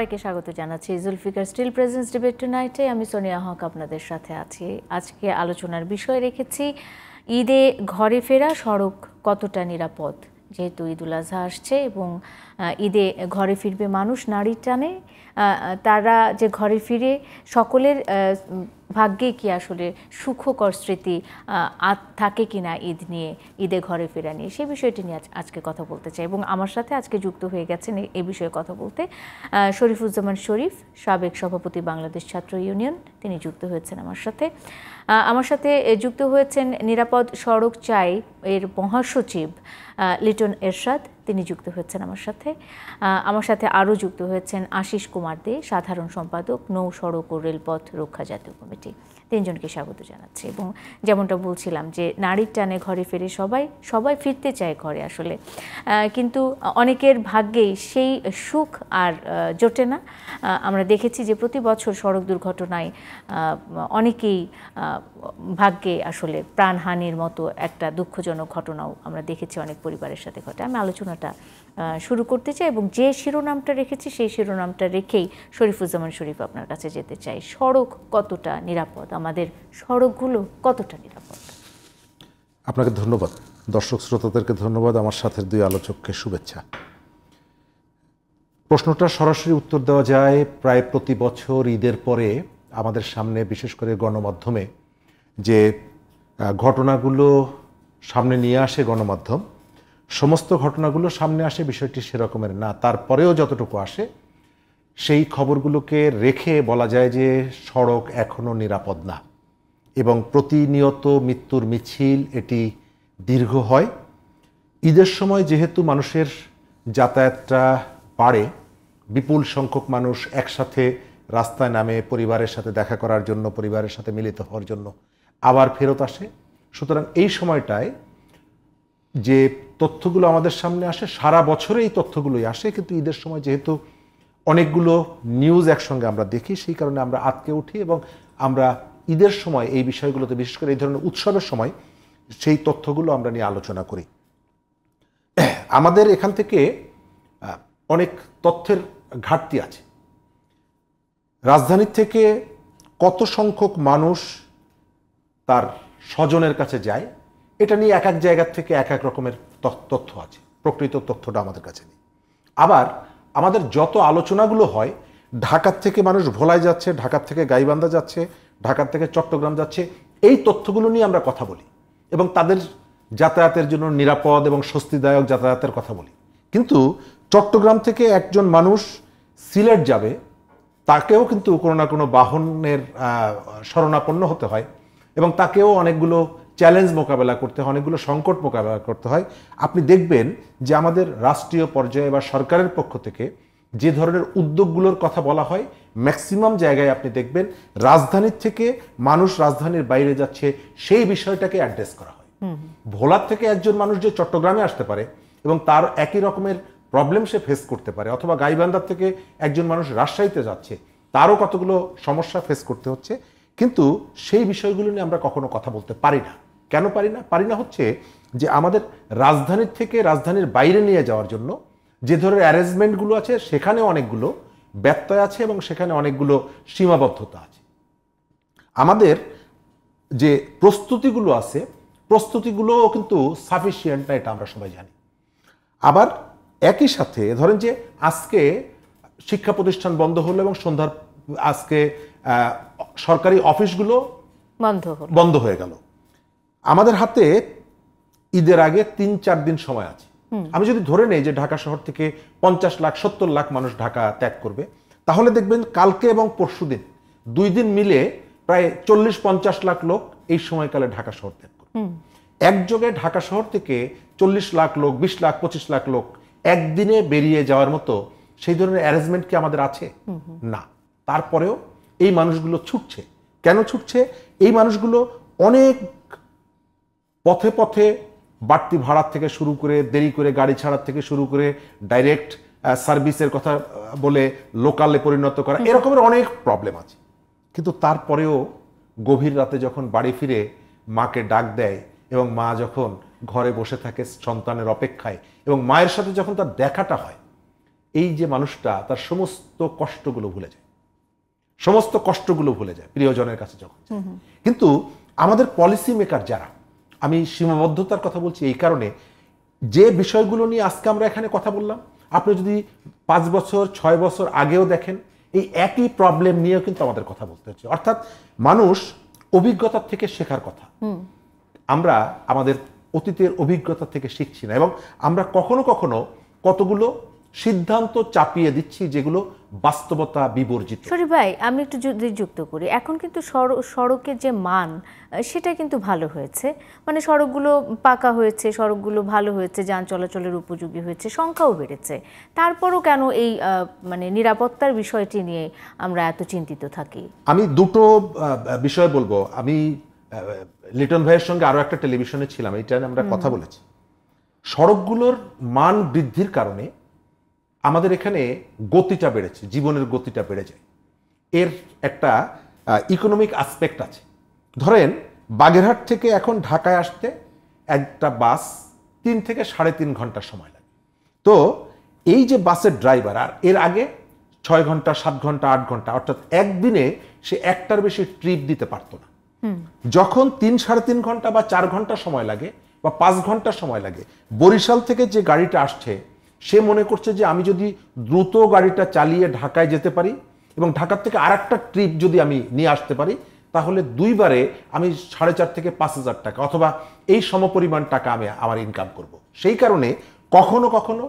সবাইকে স্বাগত জানাচ্ছি জুলফিকার স্টিল প্রেজেন্স ডিবেট টুনাইটে। আমি সোনিয়া হক আপনাদের সাথে আছি। আজকে আলোচনার বিষয় রেখেছি ঈদে ঘরে ফেরা সড়ক কতটা নিরাপদ। যেহেতু ঈদুল আজহা আসছে এবং ঈদে ঘরে ফিরবে মানুষ নারীর টানে, তারা যে ঘরে ফিরে সকলের ভাগ্যে কি আসলে সুখকর স্মৃতি থাকে কিনা ঈদ নিয়ে, ঈদে ঘরে ফেরা নিয়ে, সেই বিষয়টি নিয়ে আজকে কথা বলতে চাই। এবং আমার সাথে আজকে যুক্ত হয়ে গেছেন এই বিষয়ে কথা বলতে শরীফুজ্জামান শরীফ, সাবেক সভাপতি বাংলাদেশ ছাত্র ইউনিয়ন, তিনি যুক্ত হয়েছেন আমার সাথে। আমার সাথে যুক্ত হয়েছেন নিরাপদ সড়ক চাই এর মহাসচিব লিটন এরশাদ, তিনি যুক্ত হয়েছেন আমার সাথে। আমার সাথে আরও যুক্ত হয়েছেন আশিস কুমার দে, সাধারণ সম্পাদক নৌ সড়ক ও রেলপথ রক্ষা জাতীয় কমিটি। তিনজনকে স্বাগত জানাচ্ছি। এবং যেমনটা বলছিলাম যে নারীর টানে ঘরে ফিরে সবাই ফিরতে চায় ঘরে আসলে, কিন্তু অনেকের ভাগ্যেই সেই সুখ আর জোটে না। আমরা দেখেছি যে প্রতি বছর সড়ক দুর্ঘটনায় অনেকেই ভাগ্যে আসলে প্রাণহানির মতো একটা দুঃখজনক ঘটনাও আমরা দেখেছি অনেক পরিবারের সাথে ঘটে। আমি আলোচনাটা শুরু করতে চাই এবং যে শিরোনামটা রেখেছি সেই শিরোনামটা রেখেই শরীফুজ্জামান শরীফ আপনার কাছে যেতে চাই। সড়ক কতটা নিরাপদ, আমাদের সড়কগুলো কতটা নিরাপদ? আপনাকে ধন্যবাদ, দর্শক শ্রোতাদেরকে ধন্যবাদ, আমার সাথে দুই আলোচককে শুভেচ্ছা। প্রশ্নটা সরাসরি উত্তর দেওয়া যায়, প্রায় প্রতি বছর ঈদের পরে আমাদের সামনে বিশেষ করে গণমাধ্যমে যে ঘটনাগুলো সামনে নিয়ে আসে গণমাধ্যম, সমস্ত ঘটনাগুলো সামনে আসে বিষয়টি সেরকমের না। তারপরেও যতটুকু আসে সেই খবরগুলোকে রেখে বলা যায় যে সড়ক এখনও নিরাপদ না এবং প্রতিনিয়ত মৃত্যুর মিছিল এটি দীর্ঘ হয়। ঈদের সময় যেহেতু মানুষের যাতায়াতটা বাড়ে, বিপুল সংখ্যক মানুষ একসাথে রাস্তায় নামে পরিবারের সাথে দেখা করার জন্য, পরিবারের সাথে মিলিত হওয়ার জন্য আবার ফেরত আসে। সুতরাং এই সময়টায় যে তথ্যগুলো আমাদের সামনে আসে, সারা বছরে এই তথ্যগুলোই আসে, কিন্তু ঈদের সময় যেহেতু অনেকগুলো নিউজ একসঙ্গে আমরা দেখি, সেই কারণে আমরা আটকে উঠি এবং আমরা ঈদের সময় এই বিষয়গুলোতে, বিশেষ করে এই ধরনের উৎসবের সময় সেই তথ্যগুলো আমরা নিয়ে আলোচনা করি। আমাদের এখান থেকে অনেক তথ্যের ঘাটতি আছে। রাজধানীর থেকে কত সংখ্যক মানুষ তার স্বজনের কাছে যায়, এটা নিয়ে এক এক জায়গার থেকে এক এক রকমের তথ্য আছে, প্রকৃত তথ্যটা আমাদের কাছে নেই। আবার আমাদের যত আলোচনাগুলো হয়, ঢাকার থেকে মানুষ ভোলায় যাচ্ছে, ঢাকার থেকে গাইবান্ধা যাচ্ছে, ঢাকার থেকে চট্টগ্রাম যাচ্ছে, এই তথ্যগুলো নিয়ে আমরা কথা বলি এবং তাদের যাতায়াতের জন্য নিরাপদ এবং স্বস্তিদায়ক যাতায়াতের কথা বলি। কিন্তু চট্টগ্রাম থেকে একজন মানুষ সিলেট যাবে, তাকেও কিন্তু কোনো না কোনো বাহনের শরণাপন্ন হতে হয় এবং তাকেও অনেকগুলো চ্যালেঞ্জ মোকাবেলা করতে হয়, অনেকগুলো সংকট মোকাবেলা করতে হয়। আপনি দেখবেন যে আমাদের রাষ্ট্রীয় পর্যায়ে বা সরকারের পক্ষ থেকে যে ধরনের উদ্যোগগুলোর কথা বলা হয়, ম্যাক্সিমাম জায়গায় আপনি দেখবেন রাজধানীর থেকে মানুষ রাজধানীর বাইরে যাচ্ছে, সেই বিষয়টাকে অ্যাড্রেস করা হয়। ভোলার থেকে একজন মানুষ যে চট্টগ্রামে আসতে পারে এবং তার একই রকমের প্রবলেম সে ফেস করতে পারে, অথবা গাইবান্ধার থেকে একজন মানুষ রাজশাহীতে যাচ্ছে, তারও কতগুলো সমস্যা ফেস করতে হচ্ছে, কিন্তু সেই বিষয়গুলো নিয়ে আমরা কখনো কথা বলতে পারি না। কেন পারি না হচ্ছে যে আমাদের রাজধানীর থেকে রাজধানীর বাইরে নিয়ে যাওয়ার জন্য যে ধরনের অ্যারেঞ্জমেন্টগুলো আছে, সেখানে অনেকগুলো ব্যত্যয় আছে এবং সেখানে অনেকগুলো সীমাবদ্ধতা আছে। আমাদের যে প্রস্তুতিগুলো আছে, প্রস্তুতিগুলোও কিন্তু সাফিসিয়েন্ট না, এটা আমরা সবাই জানি। আবার একই সাথে ধরেন যে আজকে শিক্ষা প্রতিষ্ঠান বন্ধ হলো এবং সন্ধ্যার আজকে সরকারি অফিসগুলো বন্ধ হয়ে গেল। আমাদের হাতে ঈদের আগে 3-4 দিন সময় আছে। আমি যদি ধরে নেই যে ঢাকা শহর থেকে 50 লাখ 70 লাখ মানুষ ঢাকা ত্যাগ করবে, তাহলে দেখবেন কালকে এবং পরশুদিন 2 দিন মিলে প্রায় 40-50 লাখ লোক এই সময়কালে ঢাকা শহর ত্যাগ করবে। একযোগে ঢাকা শহর থেকে 40 লাখ লোক, 20 লাখ 25 লাখ লোক একদিনে বেরিয়ে যাওয়ার মতো সেই ধরনের অ্যারেঞ্জমেন্ট কি আমাদের আছে? না। তারপরেও এই মানুষগুলো ছুটছে। কেন ছুটছে? এই মানুষগুলো অনেক পথে পথে বাড়তি ভাড়ার থেকে শুরু করে, দেরি করে গাড়ি ছাড়ার থেকে শুরু করে, ডাইরেক্ট সার্ভিসের কথা বলে লোকালে পরিণত করা, এরকমের অনেক প্রবলেম আছে। কিন্তু তারপরেও গভীর রাতে যখন বাড়ি ফিরে মাকে ডাক দেয় এবং মা যখন ঘরে বসে থাকে সন্তানের অপেক্ষায় এবং মায়ের সাথে যখন তার দেখাটা হয়, এই যে মানুষটা তার সমস্ত কষ্টগুলো ভুলে যায়, সমস্ত কষ্টগুলো ভুলে যায় প্রিয়জনের কাছে যখন যায়। কিন্তু আমাদের পলিসি মেকার যারা, আমি সীমাবদ্ধতার কথা বলছি এই কারণে, যে বিষয়গুলো নিয়ে আজকে আমরা এখানে কথা বললাম, আপনি যদি 5 বছর 6 বছর আগেও দেখেন এই একই প্রবলেম নিয়েও কিন্তু আমাদের কথা বলতে হচ্ছে। অর্থাৎ মানুষ অভিজ্ঞতার থেকে শেখার কথা, আমরা আমাদের অতীতের অভিজ্ঞতা থেকে শিখছি না, এবং আমরা কখনো কখনো কতগুলো সিদ্ধান্ত চাপিয়ে দিচ্ছি যেগুলো বাস্তবতা বিবর্জিত। শরীফ ভাই, আমি একটু যদি যুক্ত করি, এখন কিন্তু সড়কের যে মান সেটা কিন্তু ভালো হয়েছে, মানে সড়কগুলো পাকা হয়েছে, সড়কগুলো ভালো হয়েছে, যান চলাচলের উপযোগী হয়েছে, সংখ্যাও বেড়েছে। তারপরও কেন এই মানে নিরাপত্তার বিষয়টি নিয়ে আমরা এত চিন্তিত থাকি? আমি দুটো বিষয় বলবো। আমি লিটন ভাইয়ের সঙ্গে আরো একটা টেলিভিশনে ছিলাম, এটা নিয়ে আমরা কথা বলেছি। সড়কগুলোর মান বৃদ্ধির কারণে আমাদের এখানে গতিটা বেড়েছে, জীবনের গতিটা বেড়ে যায়। এর একটা ইকোনমিক আসপেক্ট আছে। ধরেন বাগেরহাট থেকে এখন ঢাকায় আসতে একটা বাস 3 থেকে 3.5 ঘন্টা সময় লাগে। তো এই যে বাসের ড্রাইভার, আর এর আগে 6 ঘন্টা 7 ঘন্টা 8 ঘন্টা, অর্থাৎ একদিনে সে একটার বেশি ট্রিপ দিতে পারতো না। যখন 3-3.5 ঘন্টা বা 4 ঘন্টা সময় লাগে বা 5 ঘন্টা সময় লাগে, বরিশাল থেকে যে গাড়িটা আসছে সে মনে করছে যে আমি যদি দ্রুত গাড়িটা চালিয়ে ঢাকায় যেতে পারি এবং ঢাকার থেকে আরেকটা ট্রিপ যদি আমি নিয়ে আসতে পারি, তাহলে 2 বারে আমি 4,500 থেকে 5,000 টাকা অথবা এই সমপরিমাণ টাকা আমি আমার ইনকাম করব। সেই কারণে কখনো কখনো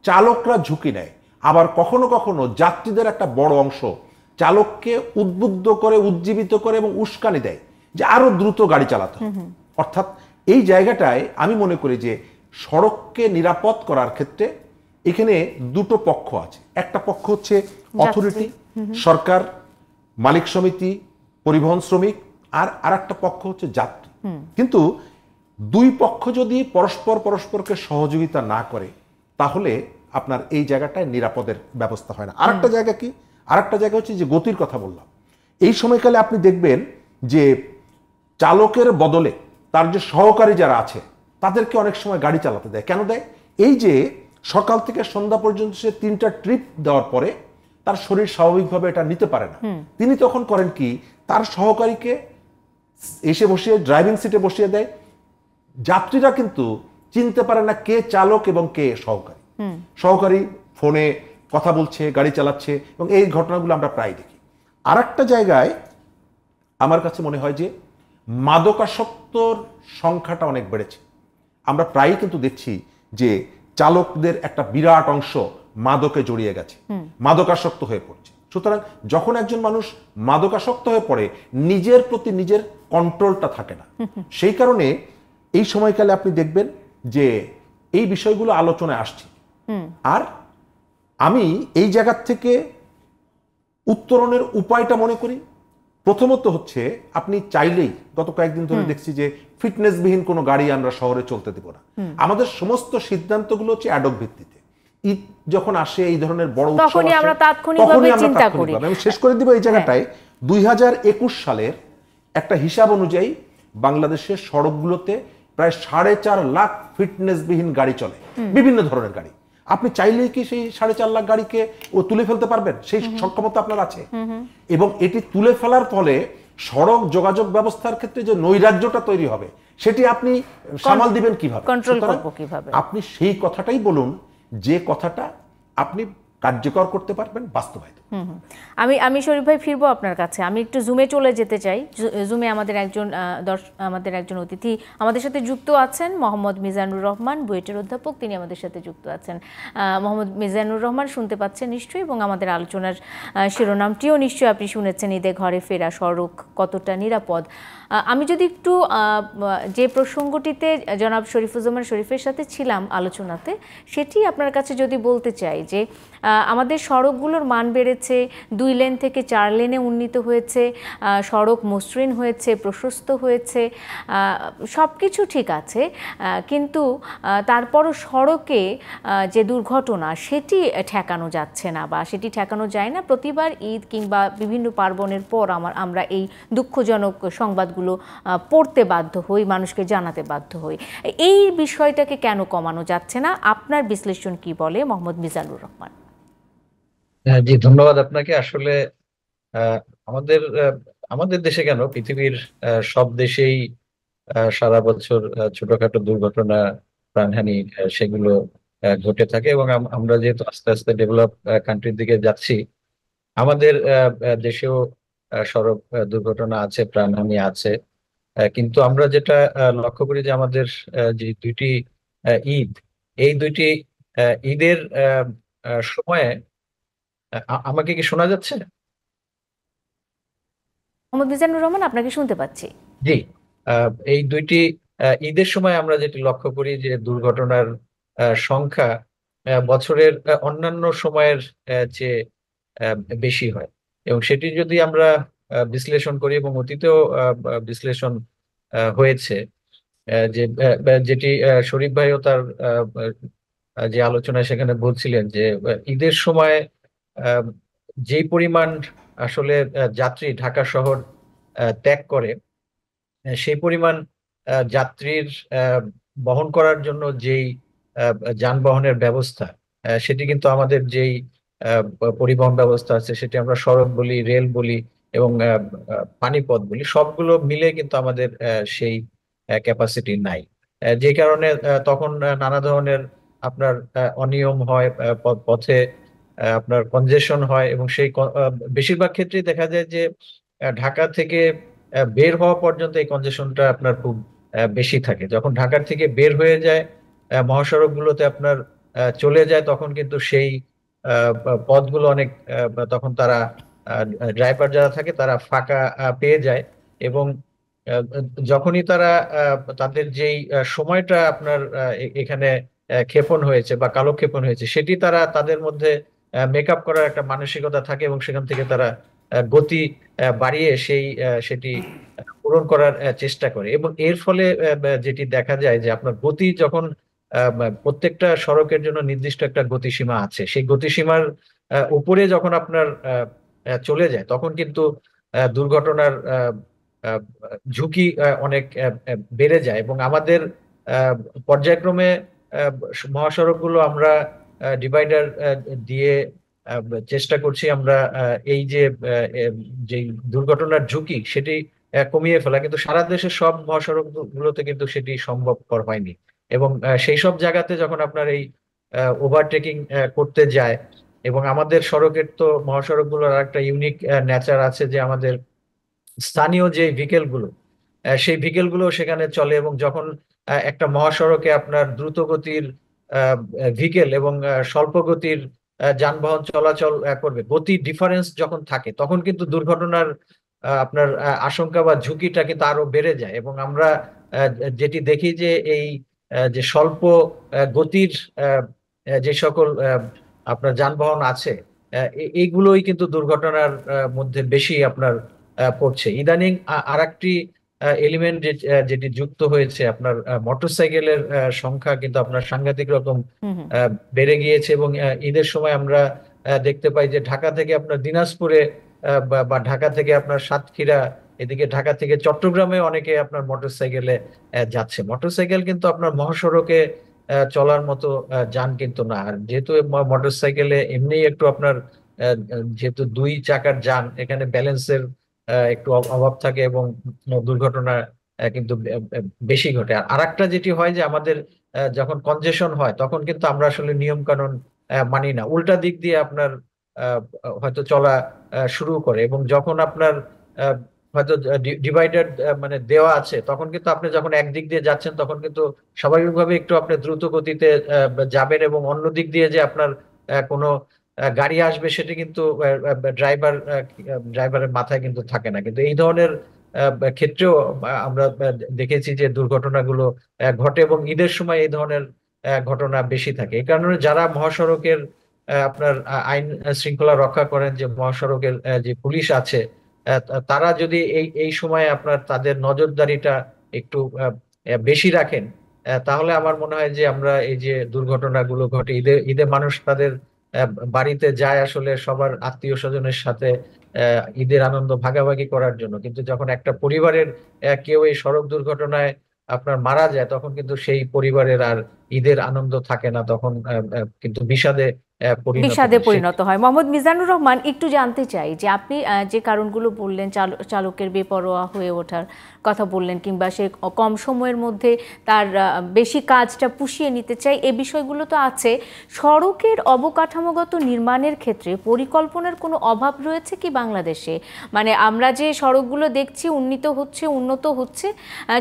চালকরা ঝুঁকি নেয়, আবার কখনো কখনো যাত্রীদের একটা বড় অংশ চালককে উদ্বুদ্ধ করে, উজ্জীবিত করে এবং উস্কানি দেয় যে আরো দ্রুত গাড়ি চালাতে হবে। অর্থাৎ এই জায়গাটায় আমি মনে করি যে সড়ককে নিরাপদ করার ক্ষেত্রে এখানে দুটো পক্ষ আছে। একটা পক্ষ হচ্ছে অথরিটি, সরকার, মালিক সমিতি, পরিবহন শ্রমিক, আর আরেকটা পক্ষ হচ্ছে যাত্রী। কিন্তু দুই পক্ষ যদি পরস্পরকে সহযোগিতা না করে তাহলে আপনার এই জায়গাটায় নিরাপদের ব্যবস্থা হয় না। আরেকটা জায়গা কি, আরেকটা জায়গা হচ্ছে যে গতির কথা বললাম। এই সময়কালে আপনি দেখবেন যে চালকের বদলে তার যে সহকারী যারা আছে তাদেরকে অনেক সময় গাড়ি চালাতে দেয়। কেন দেয়? এই যে সকাল থেকে সন্ধ্যা পর্যন্ত সে 3টা ট্রিপ দেওয়ার পরে তার শরীর স্বাভাবিকভাবে এটা নিতে পারে না। তিনি তখন করেন কি, তার সহকারীকে এসে বসিয়ে ড্রাইভিং সিটে বসিয়ে দেয়। যাত্রীরা কিন্তু চিনতে পারে না কে চালক এবং কে সহকারী। সহকারী ফোনে কথা বলছে, গাড়ি চালাচ্ছে, এবং এই ঘটনাগুলো আমরা প্রায় দেখি। আর একটা জায়গায় আমার কাছে মনে হয় যে মাদকাসক্তর সংখ্যাটা অনেক বেড়েছে। আমরা প্রায়ই কিন্তু দেখছি যে চালকদের একটা বিরাট অংশ মাদকে জড়িয়ে গেছে, মাদকাসক্ত হয়ে পড়ছে। সুতরাং যখন একজন মানুষ মাদকাসক্ত হয়ে পড়ে, নিজের প্রতি নিজের কন্ট্রোলটা থাকে না। সেই কারণে এই সময়কালে আপনি দেখবেন যে এই বিষয়গুলো আলোচনায় আসছে। আর আমি এই জায়গার থেকে উত্তরণের উপায়টা মনে করি প্রথমত হচ্ছে, আপনি চাইলেই গত কয়েকদিন ধরে দেখছি যে ফিটনেসবিহীন কোনো গাড়ি আমরা শহরে চলতে দেব না। আমাদের সমস্ত সিদ্ধান্তগুলো হচ্ছে অ্যাডক ভিত্তিতে। ঈদ যখন আসে, এই ধরনের বড় উৎসব আসে, তখনই আমরা তাৎক্ষণিকভাবে চিন্তা করি। আমি শেষ করে দিব এই জায়গাটায়। 2021 সালের একটা হিসাব অনুযায়ী বাংলাদেশের সড়কগুলোতে প্রায় 4.5 লাখ ফিটনেসবিহীন গাড়ি চলে, বিভিন্ন ধরনের গাড়ি। আপনি চাইলেই কি সেই 4.5 লাখ গাড়িকে তুলে ফেলতে পারবেন? সেই সক্ষমতা আপনার আছে। এবং এটি তুলে ফেলার ফলে সড়ক যোগাযোগ ব্যবস্থার ক্ষেত্রে যে নৈরাজ্যটা তৈরি হবে সেটি আপনি সামাল দিবেন কিভাবে, কন্ট্রোল করব কিভাবে? আপনি সেই কথাটাই বলুন যে কথাটা আপনি কার্যকর করতে পারবেন, বাস্তবায়িত। আমি শরীফ ভাই ফিরবো আপনার কাছে। আমি একটু জুমে চলে যেতে চাই। জুমে আমাদের একজন অতিথি আমাদের সাথে যুক্ত আছেন, মোহাম্মদ মিজানুর রহমান, বুয়েটের অধ্যাপক, তিনি আমাদের সাথে যুক্ত আছেন। মোহাম্মদ মিজানুর রহমান শুনতে পাচ্ছেন নিশ্চয়ই, এবং আমাদের আলোচনার শিরোনামটিও নিশ্চয়ই আপনি শুনেছেন, ঈদে ঘরে ফেরা, সড়ক কতটা নিরাপদ। আমি যদি একটু যে প্রসঙ্গটিতে জনাব শরীফুজ্জামান শরীফের সাথে ছিলাম আলোচনাতে, সেটি আপনার কাছে যদি বলতে চাই যে আমাদের সড়কগুলোর মান বেড়েছে, 2 লেন থেকে 4 লেনে উন্নীত হয়েছে, সড়ক মসৃণ হয়েছে, প্রশস্ত হয়েছে, সব কিছু ঠিক আছে, কিন্তু তারপরও সড়কে যে দুর্ঘটনা সেটি ঠেকানো যাচ্ছে না, বা সেটি ঠেকানো যায় না। প্রতিবার ঈদ কিংবা বিভিন্ন পার্বণের পর আমরা এই দুঃখজনক সংবাদগুলো পড়তে বাধ্য হই, মানুষকে জানাতে বাধ্য হই। এই বিষয়টাকে কেন কমানো যাচ্ছে না? আপনার বিশ্লেষণ কি বলে, মোহাম্মদ মিজানুর রহমান? জি, ধন্যবাদ আপনাকে। আসলে আহ, আমাদের আমাদের দেশে কেন, পৃথিবীর সব দেশেই সারা বছর ছোটখাটো দুর্ঘটনা, প্রাণহানি সেগুলো ঘটে থাকে। এবং আমরা যেহেতু আস্তে আস্তে ডেভেলপ কান্ট্রির দিকে যাচ্ছি, আমাদের দেশেও সড়ক দুর্ঘটনা আছে, প্রাণহানি আছে। কিন্তু আমরা যেটা লক্ষ্য করি যে আমাদের যে দুইটি ঈদ, এই দুইটি ঈদের সময়ে আমাকে কি শোনা যাচ্ছে? মোহাম্মদ মিজানুর রহমান, আপনাকে শুনতে পাচ্ছি। জি। এই দুইটি ঈদের সময় আমরা যেটি লক্ষ্য করি যে দুর্ঘটনার সংখ্যা বছরের অন্যান্য সময়ের চেয়ে আহ, বেশি হয়। এবং সেটি যদি আমরা বিশ্লেষণ করি, এবং অতীতেও বিশ্লেষণ হয়েছে, যেটি শরীফ ভাইও তার যে আলোচনায় সেখানে বলছিলেন যে ঈদের সময় আহ, যেই পরিমাণ আসলে যাত্রী ঢাকা শহর ত্যাগ করে, সেই পরিমাণ যাত্রীর আহ, বহন করার জন্য যেই আহ, যানবাহনের ব্যবস্থা, সেটি কিন্তু আমাদের যেই পরিবহন ব্যবস্থা আছে, সেটি আমরা সড়ক বলি, রেল বলি, এবং পানিপথ বলি, সবগুলো মিলে কিন্তু আমাদের সেই ক্যাপাসিটি নাই। যে কারণে তখন নানা ধরনের আপনার অনিয়ম হয়, পথে আপনার কনজেশন হয়। এবং সেই বেশিরভাগ ক্ষেত্রেই দেখা যায় যে ঢাকা থেকে বের হওয়া পর্যন্ত এই কনজেশনটা আপনার খুব বেশি থাকে। যখন ঢাকার থেকে বের হয়ে যায়, মহাসড়কগুলোতে আপনার চলে যায়, তখন কিন্তু সেই পথগুলো অনেক তখন তারা ড্রাইভার যারা থাকে তারা ফাঁকা পেয়ে যায়। এবং আহ, যখনই তারা তাদের যেই সময়টা আপনার এখানে ক্ষেপণ হয়েছে বা কালক্ষেপণ হয়েছে, সেটি তারা তাদের মধ্যে মেকআপ করার একটা মানসিকতা থাকে, এবং সেখান থেকে তারা গতি বাড়িয়ে সেটি পূরণ করার চেষ্টা করে। এবং এর ফলে যেটি দেখা যায় যে আপনার গতি যখন প্রত্যেকটা সড়কের জন্য নির্দিষ্ট একটা গতিসীমা আছে, সেই গতিসীমার উপরে যখন আপনার চলে যায়, তখন কিন্তু দুর্ঘটনার আহ, ঝুঁকি অনেক বেড়ে যায়। এবং আমাদের আহ, পর্যায়ক্রমে আহ, মহাসড়কগুলো আমরা ডিভাইডার দিয়ে আহ, চেষ্টা করছি আমরা এই যে যে দুর্ঘটনার ঝুঁকি সেটি কমিয়ে ফেলা, কিন্তু সারা দেশের সব মহাসড়ক গুলোতে কিন্তু সেটি সম্ভবপর হয়নি। এবং সেই সব জায়গাতে যখন আপনার এই ওভারটেকিং করতে যায়, এবং আমাদের সড়কের তো, মহাসড়ক গুলোর একটা ইউনিক নেচার আছে যে আমাদের স্থানীয় যে ভিকেল গুলো, সেই ভিকেল গুলো সেখানে চলে। এবং যখন একটা মহাসড়কে আপনার দ্রুত গতির ভিকেল এবং স্বল্প গতির যানবাহন চলাচল করবে, গতি ডিফারেন্স যখন থাকে, তখন কিন্তু দুর্ঘটনার আপনার আশঙ্কা বা ঝুঁকিটা কিন্তু আরো বেড়ে যায়। এবং আমরা যেটি দেখি যে এই যে স্বল্প গতির আহ, যে সকল আপনার যানবাহন আছে, এইগুলোই কিন্তু দুর্ঘটনার মধ্যে বেশি আপনার পড়ছে। ইদানিং আরেকটি এলিমেন্ট যেটি যুক্ত হয়েছে, আপনার মোটরসাইকেলের সংখ্যা কিন্তু আপনার সাংঘাতিক রকম হুম হুম। বেড়ে গিয়েছে। এবং ঈদের সময় আমরা দেখতে পাই যে ঢাকা থেকে আপনার দিনাজপুরে বা ঢাকা থেকে আপনার সাতক্ষীরা, এদিকে ঢাকা থেকে চট্টগ্রামে অনেকে আপনার মোটরসাইকেলে যাচ্ছে। মোটরসাইকেল কিন্তু আপনার মহাসড়কে চলার মতো যান কিন্তু না। আর যেহেতু মোটরসাইকেলে এমনি একটু আপনার যেহেতু দুই চাকার যান, এখানে ব্যালেন্সের একটু অভাব থাকে, এবং দুর্ঘটনা কিন্তু বেশি ঘটে। আর আরেকটা যেটি হয় যে আমাদের যখন কনজেশন হয়, তখন কিন্তু আমরা আসলে নিয়ম কানুন মানি না, উল্টা দিক দিয়ে আপনার আহ, হয়তো চলা শুরু করে। এবং যখন আপনার আহ, হয়তো ডিভাইডার মানে দেওয়া আছে, তখন কিন্তু আপনি যখন একদিক দিয়ে যাচ্ছেন, তখন কিন্তু স্বাভাবিকভাবে একটু আপনি দ্রুত গতিতে যাবেন। এবং অন্য দিক দিয়ে যে আপনার কোনো গাড়ি আসবে, সেটি কিন্তু ড্রাইভারের মাথায় কিন্তু থাকে না। কিন্তু এই ধরনের ক্ষেত্রেও আমরা দেখেছি যে দুর্ঘটনাগুলো ঘটে, এবং ঈদের সময় এই ধরনের ঘটনা বেশি থাকে। এই কারণে যারা মহাসড়কের আপনার আইন শৃঙ্খলা রক্ষা করেন, যে মহাসড়কের যে পুলিশ আছে, তারা যদি এই এই সময় আপনার তাদের নজরদারিটা একটু বেশি রাখেন, তাহলে আমার মনে হয় যে আমরা এই যে দুর্ঘটনাগুলো ঘটে, ঈদে ঈদে মানুষ তাদের বাড়িতে যায় আসলে সবার আত্মীয় স্বজনের সাথে ঈদের আনন্দ ভাগাভাগি করার জন্য। কিন্তু যখন একটা পরিবারের কেউ এই সড়ক দুর্ঘটনায় আপনার মারা যায়, তখন কিন্তু সেই পরিবারের আর ঈদের আনন্দ থাকে না, তখন কিন্তু বিষাদে পরিণত বিষাদে হয়। পরিণত হয়। মোহাম্মদ মিজানুর রহমান, একটু জানতে চাই যে আপনি যে কারণগুলো বললেন, চালকের বেপরোয়া হয়ে ওঠার কথা বললেন, কিংবা সে কম সময়ের মধ্যে তার বেশি কাজটা পুষিয়ে নিতে চাই, এই বিষয়গুলো তো আছে। সড়কের অবকাঠামোগত নির্মাণের ক্ষেত্রে পরিকল্পনার কোনো অভাব রয়েছে কি বাংলাদেশে? মানে আমরা যে সড়কগুলো দেখছি উন্নত হচ্ছে,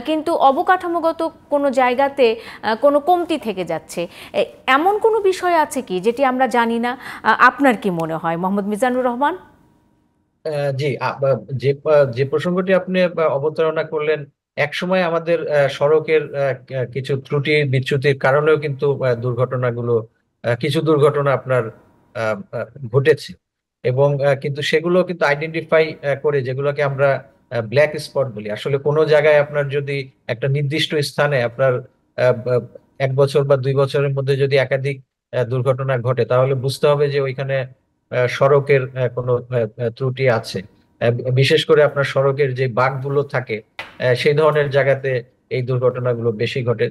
কিন্তু অবকাঠামোগত কোনো জায়গাতে কোনো কমতি থেকে যাচ্ছে, এমন কোনো বিষয় আছে কি যেটি আমরা জানি না? আপনার কি মনে হয় মোহাম্মদ মিজানুর রহমান? জি, যে যে প্রসঙ্গটি আপনি অবতারণা করলেন, একসময় আমাদের সড়কের কিছু ত্রুটি বিচ্যুতির কারণেও কিন্তু কিছু দুর্ঘটনা আপনার ঘটেছে, এবং কিন্তু সেগুলো কিন্তু আইডেন্টিফাই করে, যেগুলোকে আমরা ব্ল্যাক স্পট বলি। আসলে কোনো জায়গায় আপনার যদি একটা নির্দিষ্ট স্থানে আপনার 1 বছর বা 2 বছরের মধ্যে যদি একাধিক দুর্ঘটনা ঘটে, তাহলে বুঝতে হবে যে ওইখানে সড়কের কোনো ত্রুটি আছে। বিশেষ করে আপনার সড়কের যে বাঁকগুলো থাকে, সেই ধরনের জায়গাতে এই দুর্ঘটনাগুলো বেশি ঘটে।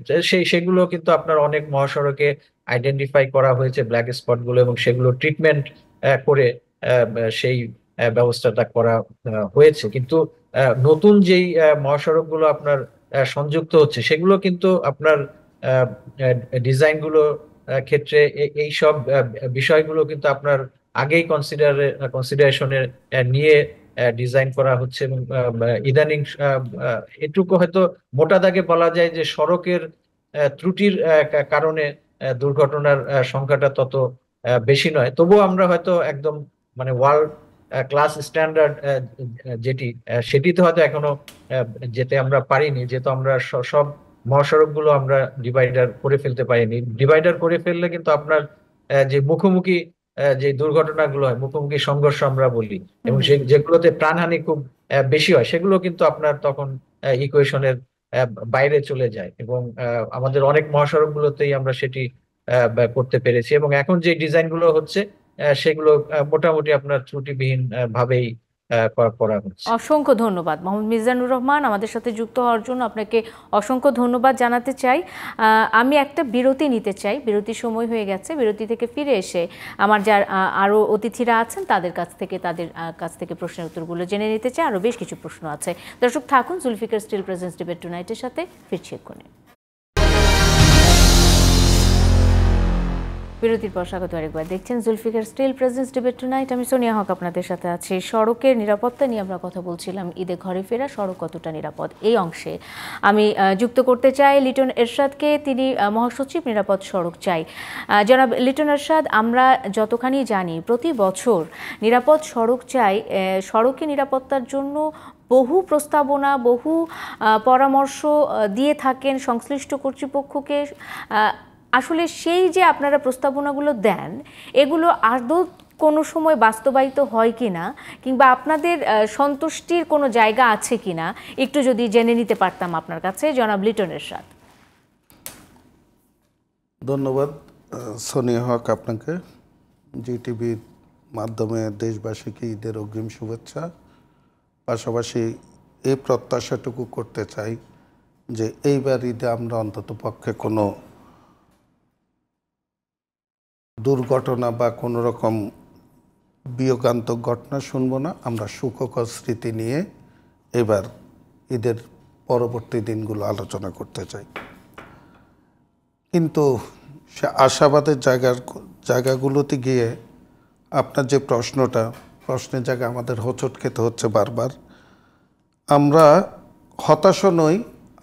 সেগুলো কিন্তু আপনার অনেক মহাসড়কে আইডেন্টিফাই করা হয়েছে ব্ল্যাক স্পট গুলো, এবং সেগুলো ট্রিটমেন্ট করে সেই ব্যবস্থাটা করা হয়েছে। কিন্তু নতুন যেই মহাসড়ক গুলো আপনার সংযুক্ত হচ্ছে, সেগুলো কিন্তু আপনার ডিজাইন গুলো ক্ষেত্রে এই সব বিষয়গুলো কিন্তু আপনার আগেই কনসিডারেশনে নিয়ে ডিজাইন করা হচ্ছে, এবং ইদানিং এটুকু হয়তো মোটা দাগে বলা যায় যে সড়কের ত্রুটির কারণে দুর্ঘটনার সংখ্যাটা তত বেশি নয়। তবুও আমরা হয়তো একদম মানে ওয়ার্ল্ড ক্লাস স্ট্যান্ডার্ড যেটি, সেটিতে হয়তো এখনো যেতে আমরা পারিনি, যেহেতু আমরা সব মহাসড়ক গুলো আমরা ডিভাইডার করে ফেলতে পারিনি। ডিভাইডার করে ফেললে কিন্তু আপনার যে মুখোমুখি যে দুর্ঘটনাগুলো হয়, মুখোমুখি সংঘর্ষ আমরা বলি, এবং যেগুলোতে প্রাণহানি খুব বেশি হয়, সেগুলো কিন্তু আপনার তখন ইকুয়েশনের বাইরে চলে যায়, এবং আমাদের অনেক মহাসড়ক গুলোতেই আমরা সেটি করতে পেরেছি, এবং এখন যে ডিজাইন গুলো হচ্ছে সেগুলো মোটামুটি আপনার ত্রুটিবিহীন ভাবেই করা হচ্ছে। অসংখ্য ধন্যবাদ মোহাম্মদ মিজানুর রহমান, আমাদের সাথে যুক্ত হওয়ার জন্য আপনাকে অসংখ্য ধন্যবাদ জানাতে চাই। আমি একটা বিরতি নিতে চাই, বিরতির সময় হয়ে গেছে। বিরতি থেকে ফিরে এসে আমার যার আরও অতিথিরা আছেন তাদের কাছ থেকে প্রশ্নের উত্তরগুলো জেনে নিতে চাই। আরও বেশ কিছু প্রশ্ন আছে। দর্শক থাকুন জুলফিকার স্টিল প্রেজেন্স ডিবেট টুনাইটের সাথে, ফিরছি এক্ষুনি। বিরতির পর স্বাগত আরেকবার। দেখছেন Zulfiqar steel presence debate tonight. আমি সোনিয়া হক আপনাদের সাথে আছি। সড়কের নিরাপত্তা নিয়ে আমরা কথা বলছিলাম। ঈদে ঘরে ফেরা সড়ক কতটা নিরাপদ, এই অংশে আমি যুক্ত করতে চাই লিটন এরশাদকে। তিনি মহাসচিব, নিরাপদ সড়ক চাই। জনাব লিটন এরশাদ, আমরা যতখানি জানি প্রতি বছর নিরাপদ সড়ক চাই, সড়কে নিরাপত্তার জন্য বহু প্রস্তাবনা, বহু পরামর্শ দিয়ে থাকেন সংশ্লিষ্ট কর্তৃপক্ষকে। আসলে সেই যে আপনারা প্রস্তাবনাগুলো দেন, এগুলো আদৌ কোনো সময় বাস্তবায়িত হয় কিনা, কিংবা আপনাদের সন্তুষ্টির কোনো জায়গা আছে কিনা, একটু যদি জেনে নিতে পারতাম আপনার কাছে, জনাব লিটন এরশাদ। ধন্যবাদ সোনিয়া হক আপনাকে। জিটিভির মাধ্যমে দেশবাসীকে ঈদের অগ্রিম শুভেচ্ছা। পাশাপাশি এই প্রত্যাশাটুকু করতে চাই যে এইবার ঈদে আমরা অন্তত পক্ষে কোনো দুর্ঘটনা বা কোনো রকম বিয়োগান্তক ঘটনা শুনবো না। আমরা সুখকর স্মৃতি নিয়ে এবার ঈদের পরবর্তী দিনগুলো আলোচনা করতে চাই। কিন্তু সে আশাবাদের জায়গাগুলোতে গিয়ে আপনার যে প্রশ্নের জায়গায় আমাদের হোঁচট খেতে হচ্ছে বারবার। আমরা হতাশ নই,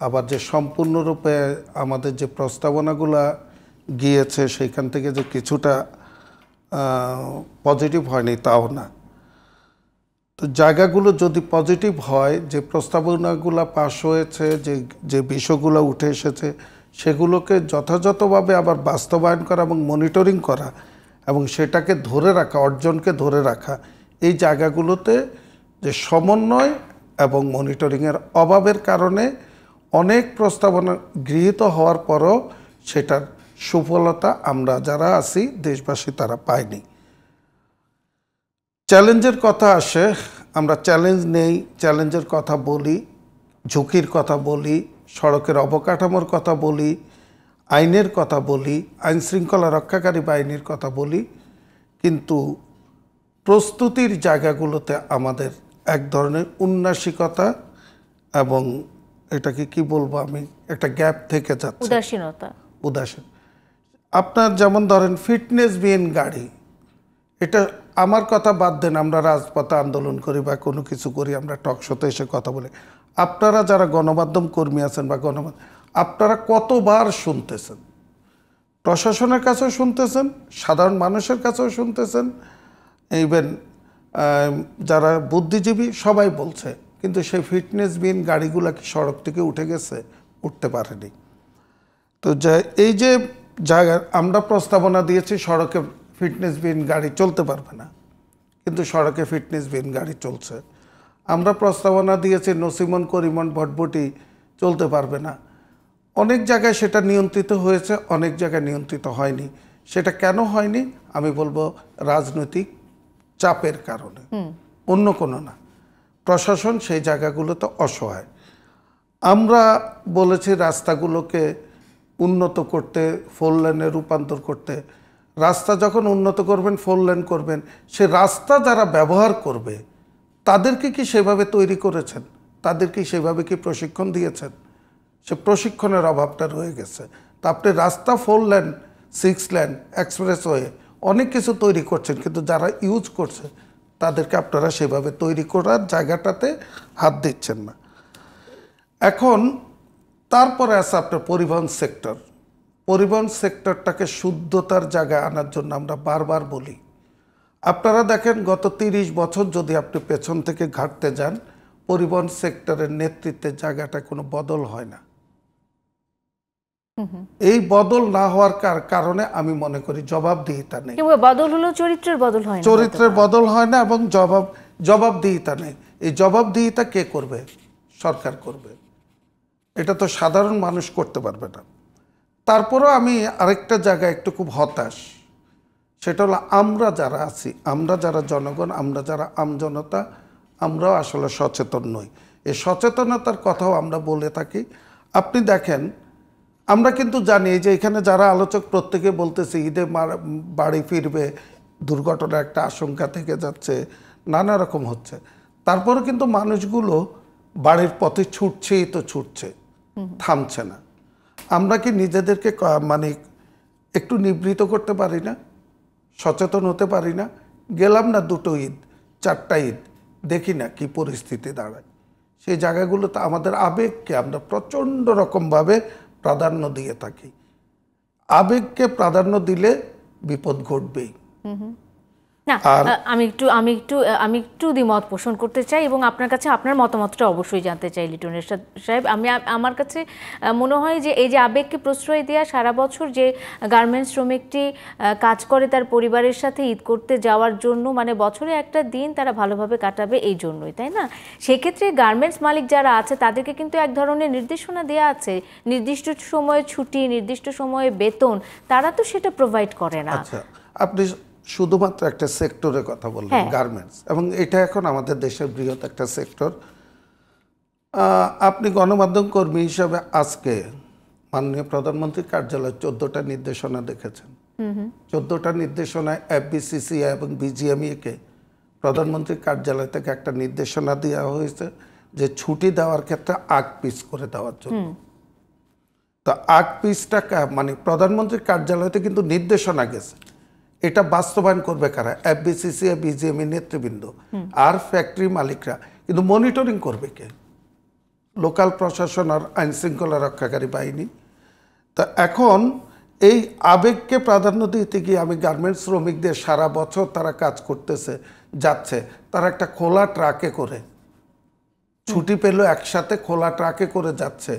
আবার যে সম্পূর্ণরূপে আমাদের যে প্রস্তাবনাগুলো গিয়েছে সেইখান থেকে যে কিছুটা পজিটিভ হয়নি তাও না। তো জায়গাগুলো যদি পজিটিভ হয়, যে প্রস্তাবনাগুলো পাস হয়েছে, যে বিষয়গুলো উঠে এসেছে, সেগুলোকে যথাযথভাবে আবার বাস্তবায়ন করা এবং মনিটরিং করা এবং সেটাকে ধরে রাখা, অর্জনকে ধরে রাখা, এই জায়গাগুলোতে যে সমন্বয় এবং মনিটরিংয়ের অভাবের কারণে অনেক প্রস্তাবনা গৃহীত হওয়ার পরও সেটার সুফলতা আমরা যারা আছি দেশবাসী তারা পায়নি। চ্যালেঞ্জের কথা আসে, আমরা চ্যালেঞ্জ নেই, চ্যালেঞ্জের কথা বলি, ঝুঁকির কথা বলি, সড়কের অবকাঠামোর কথা বলি, আইনের কথা বলি, আইন শৃঙ্খলা রক্ষাকারী বাহিনীর কথা বলি, কিন্তু প্রস্তুতির জায়গাগুলোতে আমাদের এক ধরনের উন্নাসিকতা এবং এটাকে কি বলবো আমি, একটা গ্যাপ থেকে যাচ্ছে, উদাসীন। আপনার যেমন ধরেন ফিটনেস বিহীন গাড়ি, এটা আমার কথা বাদ দেন, আমরা রাজপথে আন্দোলন করি বা কোনো কিছু করি, আমরা টকশোতে এসে কথা বলি, আপনারা যারা গণমাধ্যম কর্মী আছেন বা আপনারা কতবার শুনতেছেন, প্রশাসনের কাছেও শুনতেছেন, সাধারণ মানুষের কাছেও শুনতেছেন, ইভেন যারা বুদ্ধিজীবী সবাই বলছে, কিন্তু সেই ফিটনেসবিহীন গাড়িগুলো কি সড়ক থেকে উঠে গেছে? উঠতে পারেনি। তো এই যে জায়গায় আমরা প্রস্তাবনা দিয়েছি সড়কে ফিটনেসবিহীন গাড়ি চলতে পারবে না, কিন্তু সড়কে ফিটনেসবিহীন গাড়ি চলছে। আমরা প্রস্তাবনা দিয়েছি নসিমন করিমন ভটভটি চলতে পারবে না। অনেক জায়গায় সেটা নিয়ন্ত্রিত হয়েছে, অনেক জায়গায় নিয়ন্ত্রিত হয়নি। সেটা কেন হয়নি? আমি বলবো রাজনৈতিক চাপের কারণে, অন্য কোনো না। প্রশাসন সেই জায়গাগুলোতে অসহায়। আমরা বলেছি রাস্তাগুলোকে উন্নত করতে, 4 লেনে রূপান্তর করতে। রাস্তা যখন উন্নত করবেন, 4 লেন করবেন, সে রাস্তা যারা ব্যবহার করবে তাদেরকে কি সেভাবে তৈরি করেছেন? তাদেরকে সেভাবে কি প্রশিক্ষণ দিয়েছেন? সে প্রশিক্ষণের অভাবটা রয়ে গেছে। তা আপনি রাস্তা 4 লেন, 6 লেন, এক্সপ্রেসওয়ে অনেক কিছু তৈরি করছেন, কিন্তু যারা ইউজ করছে তাদেরকে আপনারা সেভাবে তৈরি করার জায়গাটাতে হাত দিচ্ছেন না। এখন তারপরে আছে আপনার পরিবহন সেক্টর। পরিবহন সেক্টরটাকে শুদ্ধতার জায়গায় আনার জন্য আমরা বারবার বলি, আপনারা দেখেন গত 30 বছর যদি আপনি পেছন থেকে ঘাটতে যান, পরিবহন সেক্টরের নেতৃত্বের জায়গাটা কোনো বদল হয় না। এই বদল না হওয়ার কারণে আমি মনে করি জবাবদিহিতা নেই। বদল হলো চরিত্রের বদল হয় না, চরিত্রের বদল হয় না, এবং জবাবদিহিতা নেই। এই জবাবদিহিতা কে করবে? সরকার করবে। এটা তো সাধারণ মানুষ করতে পারবে না। তারপরেও আমি আরেকটা জায়গায় একটু খুব হতাশ, সেটা হলো আমরা যারা আছি, আমরা যারা জনগণ, আমরা যারা আমজনতা, আমরাও আসলে সচেতন নই। এই সচেতনতার কথাও আমরা বলে থাকি। আপনি দেখেন, আমরা কিন্তু জানি যে এখানে যারা আলোচক প্রত্যেকে বলতেছে ঈদে বাড়ি ফিরবে, দুর্ঘটনার একটা আশঙ্কা থেকে যাচ্ছে, নানা রকম হচ্ছে। তারপরে কিন্তু মানুষগুলো বাড়ির পথে ছুটছেই তো ছুটছে, থামছে না। আমরা কি নিজেদেরকে মানে একটু নিবৃত করতে পারি না? সচেতন হতে পারি না? গেলাম না 2টো ঈদ, 4টা ঈদ, দেখি না কি পরিস্থিতি দাঁড়ায়। সেই জায়গাগুলোতে আমাদের আবেগকে আমরা প্রচণ্ড রকমভাবে প্রাধান্য দিয়ে থাকি। আবেগকে প্রাধান্য দিলে বিপদ ঘটবেই। না, আমি একটু দ্বিমত পোষণ করতে চাই এবং আপনার কাছে আপনার মতামতটা অবশ্যই জানতে চাই লিটন এরশাদ সাহেব। আমার কাছে মনে হয় যে এই যে আবেগকে প্রশ্রয় দেওয়া, সারা বছর যে গার্মেন্টস শ্রমিকটি কাজ করে তার পরিবারের সাথে ঈদ করতে যাওয়ার জন্য, মানে বছরে একটা দিন তারা ভালোভাবে কাটাবে এই জন্যই, তাই না? সেক্ষেত্রে গার্মেন্টস মালিক যারা আছে তাদেরকে কিন্তু এক ধরনের নির্দেশনা দেওয়া আছে, নির্দিষ্ট সময়ে ছুটি, নির্দিষ্ট সময়ে বেতন, তারা তো সেটা প্রোভাইড করে না। আচ্ছা, আপনি শুধুমাত্র একটা সেক্টরের কথা বললেন, গার্মেন্টস, এবং এটা এখন আমাদের দেশের বৃহৎ একটা সেক্টর। আপনি গণমাধ্যম কর্মী হিসাবে আজকে মাননীয় প্রধানমন্ত্রীর কার্যালয়ে 14টা নির্দেশনা দেখেছেন। 14টা নির্দেশনায় এফবিসিসিআই এবং বিজিএমইএকে প্রধানমন্ত্রীর কার্যালয় থেকে একটা নির্দেশনা দেওয়া হয়েছে যে ছুটি দেওয়ার ক্ষেত্রে 8 পিস করে দেওয়ার জন্য। তো 8 পিসটা মানে প্রধানমন্ত্রীর কার্যালয়তে কিন্তু নির্দেশনা গেছে, এটা বাস্তবায়ন করবে কারা? এফবিসিসিআই, বিজিএমই নেতৃবৃন্দ আর ফ্যাক্টরি মালিকরা। কিন্তু মনিটরিং করবে কে? লোকাল প্রশাসন আর আইন শৃঙ্খলা রক্ষাকারী বাহিনী। তা এখন এই আবেগকে প্রাধান্য দিতে গিয়ে আমি গার্মেন্টস শ্রমিকদের, সারা বছর তারা কাজ করতেছে, যাচ্ছে, তারা একটা খোলা ট্রাকে করে ছুটি পেল, একসাথে খোলা ট্রাকে করে যাচ্ছে।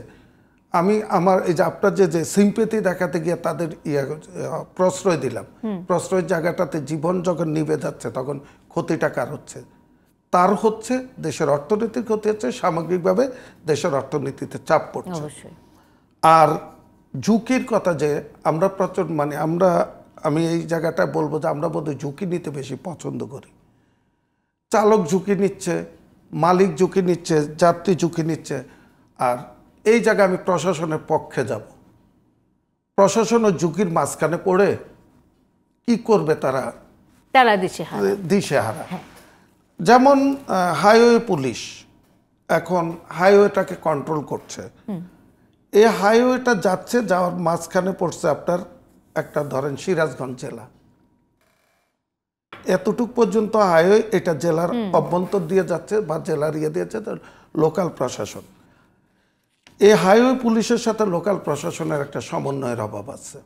আমি আমার এই যে আপনার যে সিম্পেথি দেখাতে গিয়ে তাদের প্রশ্রয় দিলাম, প্রশ্রয়ের জায়গাটাতে জীবন যখন নিভে যাচ্ছে তখন ক্ষতিটা কার হচ্ছে? তার হচ্ছে, দেশের অর্থনীতির ক্ষতি হচ্ছে, সামগ্রিকভাবে দেশের অর্থনীতিতে চাপ পড়ছে। আর ঝুঁকির কথা যে আমরা মানে আমি এই জায়গাটা বলবো যে আমরা বোধহয় ঝুঁকি নিতে বেশি পছন্দ করি। চালক ঝুঁকি নিচ্ছে, মালিক ঝুঁকি নিচ্ছে, যাত্রী ঝুঁকি নিচ্ছে। আর এই জায়গায় আমি প্রশাসনের পক্ষে যাব। প্রশাসন ও ঝুঁকির মাঝখানে পড়ে কি করবে তারা? তারা দিশেহারা। দিশেহারা। যেমন হাইওয়ে পুলিশ এখন হাইওয়েটাকে কন্ট্রোল করছে, এই হাইওয়েটা যাচ্ছে, যাওয়ার মাঝখানে পড়ছে আপনার একটা ধরেন সিরাজগঞ্জ জেলা, এতটুক পর্যন্ত হাইওয়ে, এটা জেলার অভ্যন্তর দিয়ে যাচ্ছে বা জেলার ইয়ে দিয়েছে লোকাল প্রশাসন। এই হাইওয়ে পুলিশের সাথে লোকাল প্রশাসনের একটা সমন্বয়ের অভাব আছে।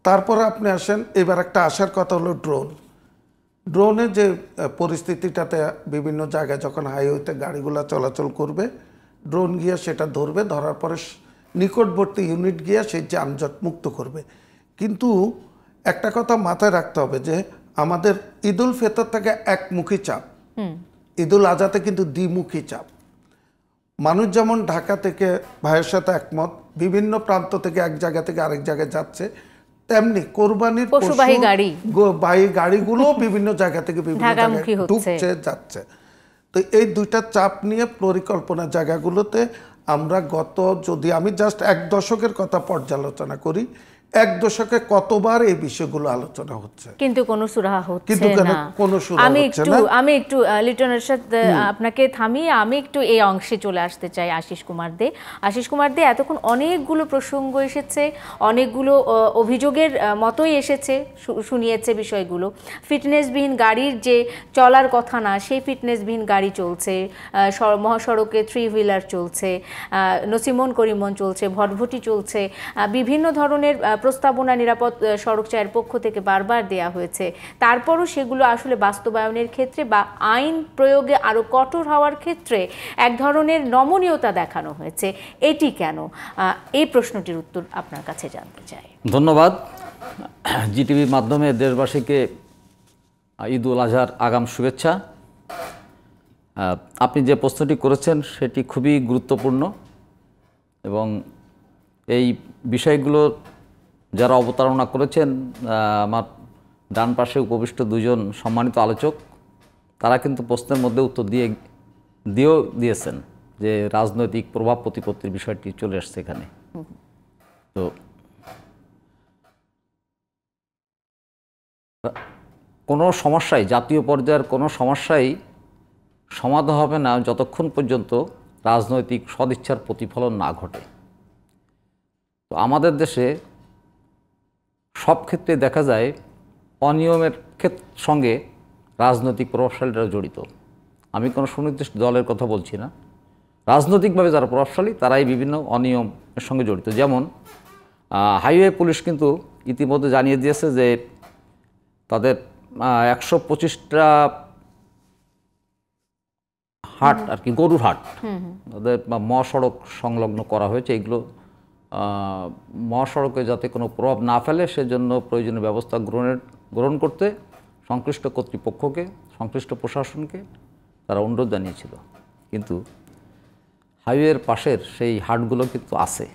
তারপরে আপনি আসেন, এবার একটা আসার কথা হলো ড্রোনে যে পরিস্থিতিটাতে বিভিন্ন জায়গায় যখন হাইওয়েতে গাড়িগুলো চলাচল করবে, ড্রোন গিয়ে সেটা ধরবে, ধরার পরে নিকটবর্তী ইউনিট গিয়ে সেই যানজট মুক্ত করবে। কিন্তু একটা কথা মাথায় রাখতে হবে যে আমাদের ঈদুল ফিতর থেকে একমুখী চাপ, ঈদুল আজহাতে কিন্তু দ্বিমুখী চাপ। মানুষ যেমন ঢাকা থেকে ভাইয়ের সাথে একমত, বিভিন্ন প্রান্ত থেকে এক জায়গা থেকে আরেক জায়গায় যাচ্ছে, তেমনি কোরবানির পশুবাহী গাড়িগুলো বিভিন্ন জায়গা থেকে বিভিন্ন জায়গায় ঢুকছে যাচ্ছে। তো এই দুইটা চাপ নিয়ে পরিকল্পনা জায়গাগুলোতে আমরা যদি আমি জাস্ট 1 দশকের কথা পর্যালোচনা করি, 1 দশকে কতবার এই বিষয়গুলো আলোচনা হচ্ছে, কিন্তু কোনো সুরাহা হচ্ছে না। আমি একটু লিটনের সাথে আপনাকে থামিয়ে আমি একটু এই অংশে চলে আসতে চাই। আশিস কুমার দে, এতক্ষণ অনেকগুলো প্রসঙ্গ এসেছে, অনেকগুলো অভিযোগের মতোই এসেছে, শুনিয়েছে বিষয়গুলো। ফিটনেসবিহীন গাড়ির যে চলার কথা না, সেই ফিটনেসবিহীন গাড়ি চলছে, মহাসড়কে 3 হুইলার চলছে, নসিমন করিমন চলছে, ভটভটি চলছে, বিভিন্ন ধরনের প্রস্তাবনা নিরাপদ সড়ক চায়ের পক্ষ থেকে বারবার দেয়া হয়েছে। তারপরও সেগুলো আসলে বাস্তবায়নের ক্ষেত্রে বা আইন প্রয়োগে আরও কঠোর হওয়ার ক্ষেত্রে এক ধরনের নমনীয়তা দেখানো হয়েছে। এটি কেন? এই প্রশ্নটির উত্তর আপনার কাছে জানতে চাই। ধন্যবাদ। জিটিভির মাধ্যমে দেশবাসীকে ঈদুল আজহার আগাম শুভেচ্ছা। আপনি যে প্রশ্নটি করেছেন সেটি খুবই গুরুত্বপূর্ণ এবং এই বিষয়গুলো যারা অবতারণা করেছেন, আমার ডান পাশে উপবিষ্ট 2 জন সম্মানিত আলোচক, তারা কিন্তু প্রশ্নের মধ্যে উত্তর দিয়েছেন যে রাজনৈতিক প্রভাব প্রতিপত্তির বিষয়টি চলে আসছে এখানে। তো কোনো সমস্যাই, জাতীয় পর্যায়ের কোনো সমস্যাই সমাধান হবে না যতক্ষণ পর্যন্ত রাজনৈতিক সদিচ্ছার প্রতিফলন না ঘটে। তো আমাদের দেশে সব ক্ষেত্রে দেখা যায় অনিয়মের সঙ্গে রাজনৈতিক প্রভাবশালীরা জড়িত। আমি কোনো সুনির্দিষ্ট দলের কথা বলছি না, রাজনৈতিকভাবে যারা প্রভাবশালী তারাই বিভিন্ন অনিয়মের সঙ্গে জড়িত। যেমন হাইওয়ে পুলিশ কিন্তু ইতিমধ্যে জানিয়ে দিয়েছে যে তাদের 125টা হাট আর কি, গরুর হাট তাদের মহাসড়ক সংলগ্ন করা হয়েছে। এগুলো মহাসড়কে যাতে কোনো প্রভাব না ফেলে সেজন্য প্রয়োজনীয় ব্যবস্থা গ্রহণ করতে সংশ্লিষ্ট কর্তৃপক্ষকে, সংশ্লিষ্ট প্রশাসনকে তারা অনুরোধ জানিয়েছিল। কিন্তু হাইওয়ের পাশের সেই হাটগুলো কিন্তু আছে।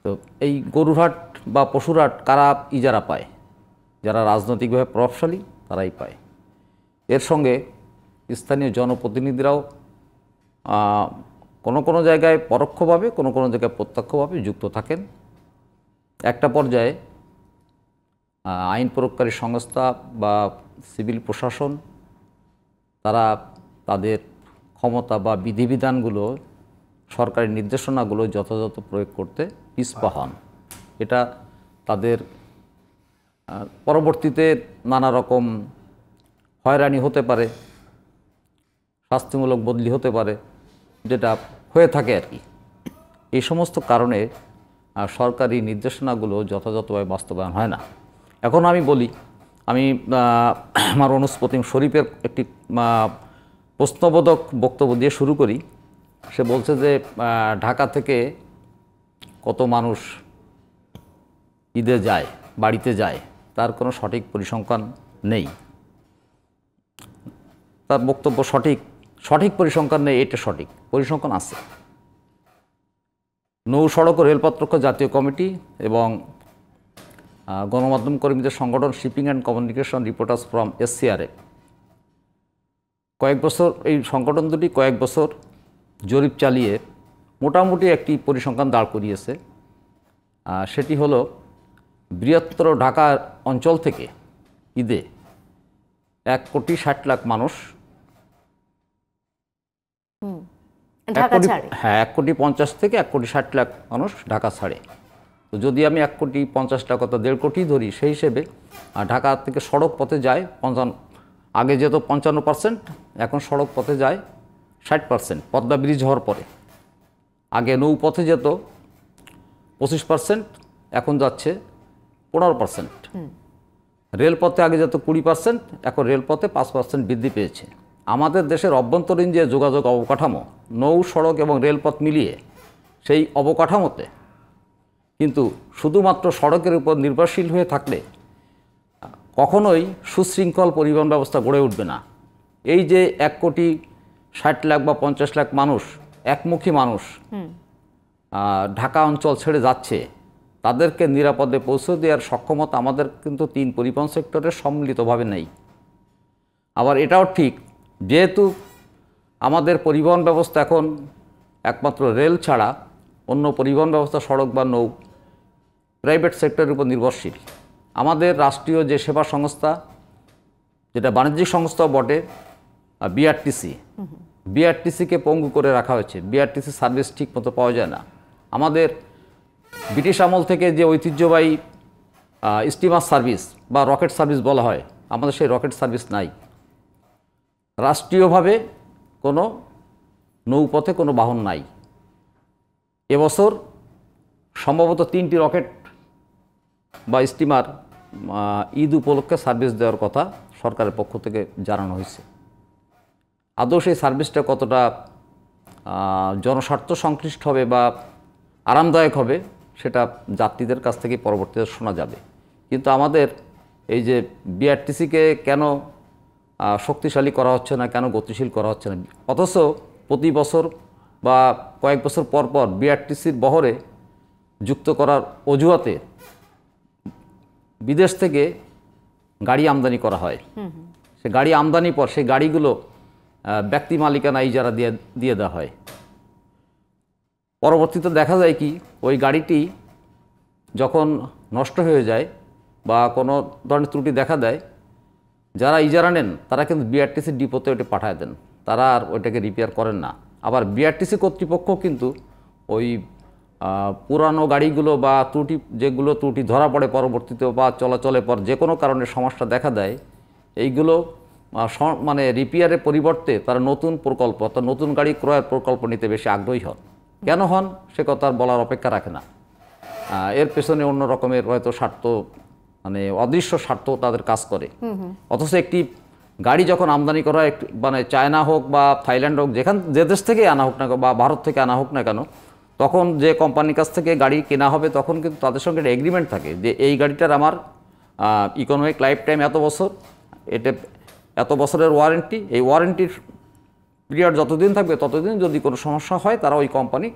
তো এই গরুর হাট বা পশুর হাট কারা ইজারা পায়? যারা রাজনৈতিকভাবে প্রভাবশালী তারাই পায়। এর সঙ্গে স্থানীয় জনপ্রতিনিধিরাও কোনো কোনো জায়গায় পরোক্ষভাবে, কোনো কোনো জায়গায় প্রত্যক্ষভাবে যুক্ত থাকেন। একটা পর্যায়ে আইন প্রয়োগকারী সংস্থা বা সিভিল প্রশাসন তারা তাদের ক্ষমতা বা বিধিবিধানগুলো, সরকারি নির্দেশনাগুলো যথাযথ প্রয়োগ করতে পিছপা হন। এটা তাদের পরবর্তীতে নানা রকম হয়রানি হতে পারে, শাস্তিমূলক বদলি হতে পারে, যেটা হয়ে থাকে আর কি। এই সমস্ত কারণে সরকারি নির্দেশনাগুলো যথাযথভাবে বাস্তবায়ন হয় না। এখন আমি বলি, আমি আমার অনুস প্রতিম শরীফের একটি প্রশ্নবোধক বক্তব্য দিয়ে শুরু করি। সে বলছে যে ঢাকা থেকে কত মানুষ ঈদে যায়, বাড়িতে যায়, তার কোনো সঠিক পরিসংখ্যান নেই। তার বক্তব্য সঠিক পরিসংখ্যান নেই, এটা সঠিক পরিসংখ্যান আছে। নৌ সড়ক ও রেলপথ রক্ষা জাতীয় কমিটি এবং গণমাধ্যম কর্মীদের সংগঠন shipping and communication reporters from SCRA কয়েক বছর, এই সংগঠন দুটি কয়েক বছর জরিপ চালিয়ে মোটামুটি একটি পরিসংখ্যান দাঁড় করিয়েছে। সেটি হলো বৃহত্তর ঢাকা অঞ্চল থেকে ঈদে 1,60,00,000 মানুষ ঢাকা ছাড়ে। হ্যাঁ, 1,50,00,000 থেকে 1,60,00,000 মানুষ ঢাকা ছাড়ে। তো যদি আমি 1,50,00,000 কথা 1.5 কোটি ধরি, সেই হিসেবে ঢাকা থেকে সড়ক পথে যায় আগে যেত 55%, এখন সড়ক পথে যায় 60%। পদ্মা ব্রিজ হওয়ার পরে আগে নৌপথে যেত 25%, এখন যাচ্ছে 15%। রেলপথে আগে যেত 20%, এখন রেলপথে 5% বৃদ্ধি পেয়েছে। আমাদের দেশের অভ্যন্তরীণ যে যোগাযোগ অবকাঠামো, নৌ, সড়ক এবং রেলপথ মিলিয়ে, সেই অবকাঠামোতে কিন্তু শুধুমাত্র সড়কের উপর নির্ভরশীল হয়ে থাকলে কখনোই সুশৃঙ্খল পরিবহন ব্যবস্থা গড়ে উঠবে না। এই যে 1,60,00,000 বা 50,00,000 মানুষ, একমুখী মানুষ ঢাকা অঞ্চল ছেড়ে যাচ্ছে, তাদেরকে নিরাপদে পৌঁছে দেওয়ার সক্ষমতা আমাদের কিন্তু 3 পরিবহন সেক্টরে সম্মিলিতভাবে নেই। আবার এটাও ঠিক, যেহেতু আমাদের পরিবহন ব্যবস্থা এখন একমাত্র রেল ছাড়া অন্য পরিবহন ব্যবস্থা সড়ক বা নৌ প্রাইভেট সেক্টরের উপর নির্ভরশীল। আমাদের রাষ্ট্রীয় যে সেবা সংস্থা, যেটা বাণিজ্যিক সংস্থাও বটে, বিআরটিসিকে পঙ্গু করে রাখা হয়েছে। বিআরটিসি সার্ভিস ঠিক মতো পাওয়া যায় না। আমাদের ব্রিটিশ আমল থেকে যে ঐতিহ্যবাহী স্টিমার সার্ভিস বা রকেট সার্ভিস বলা হয়, আমাদের সেই রকেট সার্ভিস নাই। রাষ্ট্রীয়ভাবে কোনো নৌপথে কোনো বাহন নাই। এবছর সম্ভবত 3টি রকেট বা স্টিমার ঈদ উপলক্ষে সার্ভিস দেওয়ার কথা সরকারের পক্ষ থেকে জানানো হয়েছে। আদৌ সেই সার্ভিসটা কতটা জনস্বার্থ সংশ্লিষ্ট হবে বা আরামদায়ক হবে, সেটা যাত্রীদের কাছ থেকে পরবর্তীতে শোনা যাবে। কিন্তু আমাদের এই যে বিআরটিসিকে কেন শক্তিশালী করা হচ্ছে না, কেন গতিশীল করা হচ্ছে না, অথচ প্রতি বছর বা কয়েক বছর পর পর বিআরটিসির বহরে যুক্ত করার অজুহাতে বিদেশ থেকে গাড়ি আমদানি করা হয়। সে গাড়ি আমদানির পর সেই গাড়িগুলো ব্যক্তি মালিকানা ইজারা দিয়ে দেওয়া হয়। পরবর্তীতে দেখা যায় কি, ওই গাড়িটি যখন নষ্ট হয়ে যায় বা কোনো ধরনের ত্রুটি দেখা দেয়, যারা ইজারা নেন তারা কিন্তু বিআরটিসির ডিপোতে ওটা পাঠায় দেন, তারা আর ওইটাকে রিপেয়ার করেন না। আবার বিআরটিসি কর্তৃপক্ষ কিন্তু ওই পুরানো গাড়িগুলো বা ত্রুটি ধরা পড়ে পরবর্তীতে বা চলাচলের পর যে কোনো কারণে সমস্যা দেখা দেয়, এইগুলো মানে রিপেয়ারের পরিবর্তে তারা নতুন প্রকল্প অর্থাৎ নতুন গাড়ি ক্রয়ের প্রকল্প নিতে বেশি আগ্রহী হন। কেন হন সে কথা আর বলার অপেক্ষা রাখে না। এর পেছনে অন্য রকমের হয়তো স্বার্থ, মানে অদৃশ্য স্বার্থ তাদের কাজ করে। অথচ একটি গাড়ি যখন আমদানি করা হয়, মানে চায়না হোক বা থাইল্যান্ড হোক, যে দেশ থেকে আনা হোক না বা ভারত থেকে আনা হোক না কেন, তখন যে কোম্পানির কাছ থেকে গাড়ি কেনা হবে তখন কিন্তু তাদের সঙ্গে একটা এগ্রিমেন্ট থাকে যে এই গাড়িটার আমার ইকোনমিক লাইফ টাইম এত বছর, এটা এত বছরের ওয়ারেন্টি, এই ওয়ারেন্টির পিরিয়ড যতদিন থাকবে ততদিন যদি কোনো সমস্যা হয় তারা ওই কোম্পানি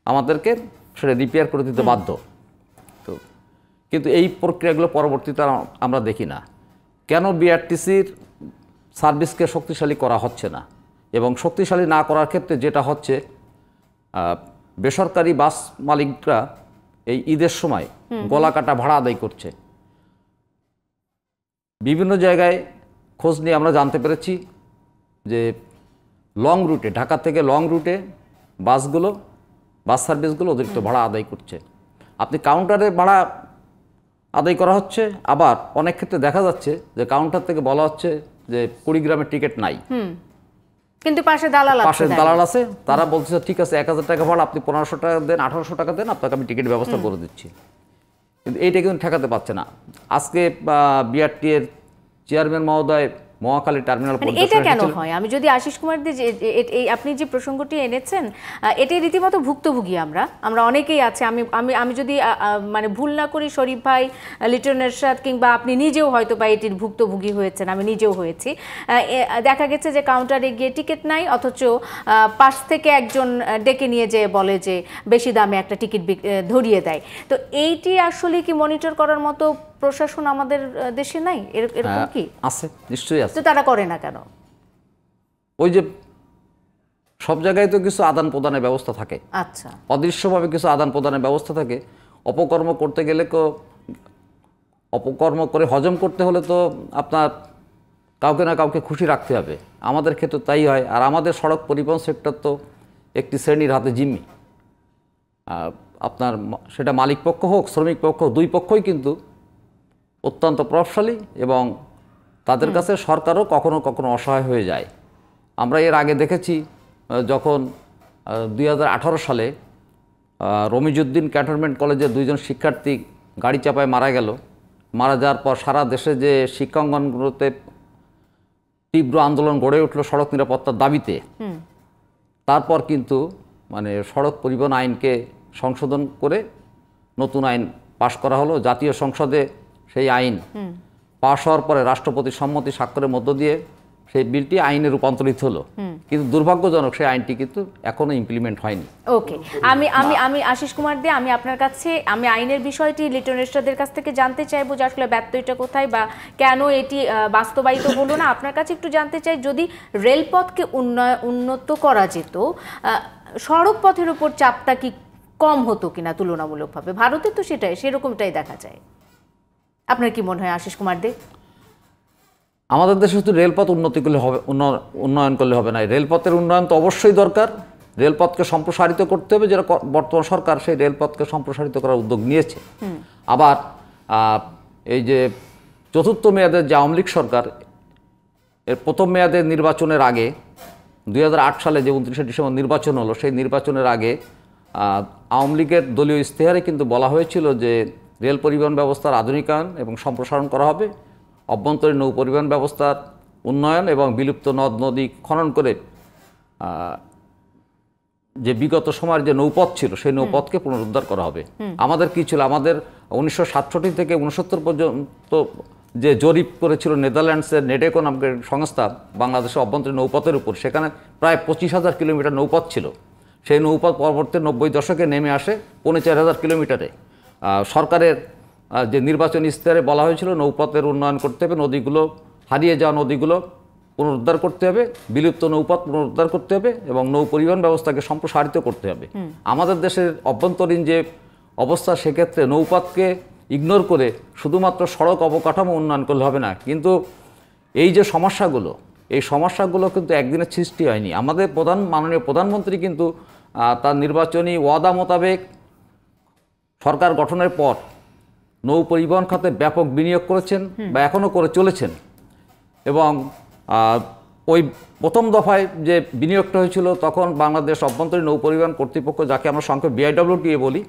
আমাদেরকে সেটা রিপেয়ার করে দিতে বাধ্য। তো কিন্তু এই প্রক্রিয়াগুলো পরবর্তীতে আমরা দেখি না। কেন বিআরটিসির সার্ভিসকে শক্তিশালী করা হচ্ছে না, এবং শক্তিশালী না করার ক্ষেত্রে যেটা হচ্ছে, বেসরকারি বাস মালিকরা এই ঈদের সময় গলা কাটা ভাড়া আদায় করছে। বিভিন্ন জায়গায় খোঁজ নিয়ে আমরা জানতে পেরেছি যে লং রুটে, ঢাকা থেকে লং রুটে বাস সার্ভিসগুলো অতিরিক্ত ভাড়া আদায় করছে। আপনি কাউন্টারে ভাড়া আদায় করা হচ্ছে, আবার অনেক ক্ষেত্রে দেখা যাচ্ছে যে কাউন্টার থেকে বলা হচ্ছে যে 20 গ্রামের টিকিট নাই, কিন্তু পাশে দালাল আছে, তারা বলছে ঠিক আছে 1000 টাকা ভাড়া, আপনি 1500 টাকা দেন, 1800 টাকা দেন, আপনাকে আমি টিকিট ব্যবস্থা করে দিচ্ছি। কিন্তু এইটা কিন্তু ঠেকাতে পারছে না। আজকে বিআরটি এর চেয়ারম্যান মহোদয় মহাখালী টার্মিনাল এটা কেন হয়? আমি যদি আশিস কুমার দি, আপনি যে প্রসঙ্গটি এনেছেন, এটি রীতিমতো ভুক্তভোগী আমরা অনেকেই আছে। আমি যদি মানে ভুল না করি, শরীফ ভাই, লিটন এরশাদ কিংবা আপনি নিজেও হয়তো বা এটির ভুক্তভোগী হয়েছেন, আমি নিজেও হয়েছি। দেখা গেছে যে কাউন্টারে গিয়ে টিকিট নাই, অথচ পাশ থেকে একজন ডেকে নিয়ে যে বলে যে বেশি দামে একটা টিকিট ধরিয়ে দেয়। তো এইটি আসলে কি মনিটর করার মতো প্রশাসন আমাদের দেশে নাই? এরকম কি আছে? নিশ্চয়ই আছে। তো তারা করে না কেন? ওই যে সব জায়গায় তো কিছু আদান প্রদানের ব্যবস্থা থাকে, আচ্ছা, অদৃশ্যভাবে কিছু আদান প্রদানের ব্যবস্থা থাকে। অপকর্ম করতে গেলে অপকর্ম করে হজম করতে হলে তো আপনার কাউকে না কাউকে খুশি রাখতে হবে। আমাদের ক্ষেত্রে তাই হয়। আর আমাদের সড়ক পরিবহন সেক্টর তো একটি শ্রেণীর হাতে জিম্মি। আপনার সেটা মালিক পক্ষ হোক, শ্রমিক পক্ষ, দুই পক্ষই কিন্তু অত্যন্ত প্রভাবশালী এবং তাদের কাছে সরকারও কখনো কখনো অসহায় হয়ে যায়। আমরা এর আগে দেখেছি যখন 2018 সালে রমিজউদ্দিন ক্যান্টনমেন্ট কলেজের 2 জন শিক্ষার্থী গাড়ি চাপায় মারা গেল। মারা যাওয়ার পর সারা দেশে যে শিক্ষাঙ্গনগুলোতে তীব্র আন্দোলন গড়ে উঠল সড়ক নিরাপত্তার দাবিতে, তারপর কিন্তু মানে সড়ক পরিবহন আইনকে সংশোধন করে নতুন আইন পাশ করা হলো। জাতীয় সংসদে সেই আইন পাশ হওয়ার পরে রাষ্ট্রপতির সম্মতি স্বাক্ষরের মধ্য দিয়ে সেই বিলটি আইনে রূপান্তরিত হলো, কিন্তু দুর্ভাগ্যজনক সেই আইনটি কিন্তু এখনো ইমপ্লিমেন্ট হয়নি। ওকে, আমি আশিস কুমার দে, আমি আপনার কাছে আমি আইনের বিষয়টি লিটন এরশাদের কাছ থেকে জানতে চাইবো যে আসলে ব্যত্যয়টা কোথায় বা কেন এটি বাস্তবায়িত হলো না। আপনার কাছে একটু জানতে চাই, যদি রেলপথকে উন্নত করা যেত, সড়ক পথের উপর চাপটা কি কম হতো কিনা তুলনামূলকভাবে? ভারতে তো সেরকমটাই দেখা যায়। আপনার কি মনে হয় আশিস কুমার দে? আমাদের দেশে শুধু রেলপথ উন্নয়ন করলে হবে না, রেলপথের উন্নয়ন তো অবশ্যই দরকার। রেলপথকে সম্প্রসারিত করতে হবে, যেটা বর্তমান সরকার সেই রেলপথকে সম্প্রসারিত করার উদ্যোগ নিয়েছে। আবার এই যে চতুর্থ মেয়াদের যে আওয়ামী লীগ সরকার, এর প্রথম মেয়াদের নির্বাচনের আগে 2008 সালে যে 29শে ডিসেম্বর নির্বাচন হলো, সেই নির্বাচনের আগে আওয়ামী লীগের দলীয় ইশতেহারে কিন্তু বলা হয়েছিল যে রেল পরিবহন ব্যবস্থার আধুনিকায়ন এবং সম্প্রসারণ করা হবে, অভ্যন্তরীণ নৌ পরিবহন ব্যবস্থার উন্নয়ন এবং বিলুপ্ত নদ নদী খনন করে যে বিগত সময়ের যে নৌপথ ছিল সেই নৌপথকে পুনরুদ্ধার করা হবে। আমাদের কি ছিল, আমাদের 1967 থেকে 69 পর্যন্ত যে জরিপ করেছিল নেদারল্যান্ডসের নেডেকো নামের সংস্থা বাংলাদেশের অভ্যন্তরীণ নৌপথের উপর, সেখানে প্রায় 25,000 কিলোমিটার নৌপথ ছিল। সেই নৌপথ পরবর্তী 90 দশকে নেমে আসে 4,500 কিলোমিটারে। সরকারের যে নির্বাচনী ইশতেহারে বলা হয়েছিল নৌপথের উন্নয়ন করতে হবে, নদীগুলো হারিয়ে যাওয়া নদীগুলো পুনরুদ্ধার করতে হবে, বিলুপ্ত নৌপথ পুনরুদ্ধার করতে হবে এবং নৌ পরিবহন ব্যবস্থাকে সম্প্রসারিত করতে হবে। আমাদের দেশের অভ্যন্তরীণ যে অবস্থা, সেক্ষেত্রে নৌপথকে ইগনোর করে শুধুমাত্র সড়ক অবকাঠামো উন্নয়ন করলে হবে না। কিন্তু এই যে সমস্যাগুলো, এই সমস্যাগুলো কিন্তু একদিনের সৃষ্টি হয়নি। আমাদের মাননীয় প্রধানমন্ত্রী কিন্তু তার নির্বাচনী ওয়াদা মোতাবেক সরকার গঠনের পর নৌ পরিবহন খাতে ব্যাপক বিনিয়োগ করেছেন বা এখনও করে চলেছেন। এবং ওই প্রথম দফায় যে বিনিয়োগটা হয়েছিল, তখন বাংলাদেশ অভ্যন্তরীণ নৌ পরিবহন কর্তৃপক্ষ, যাকে আমরা সংক্ষেপে BIWTA বলি,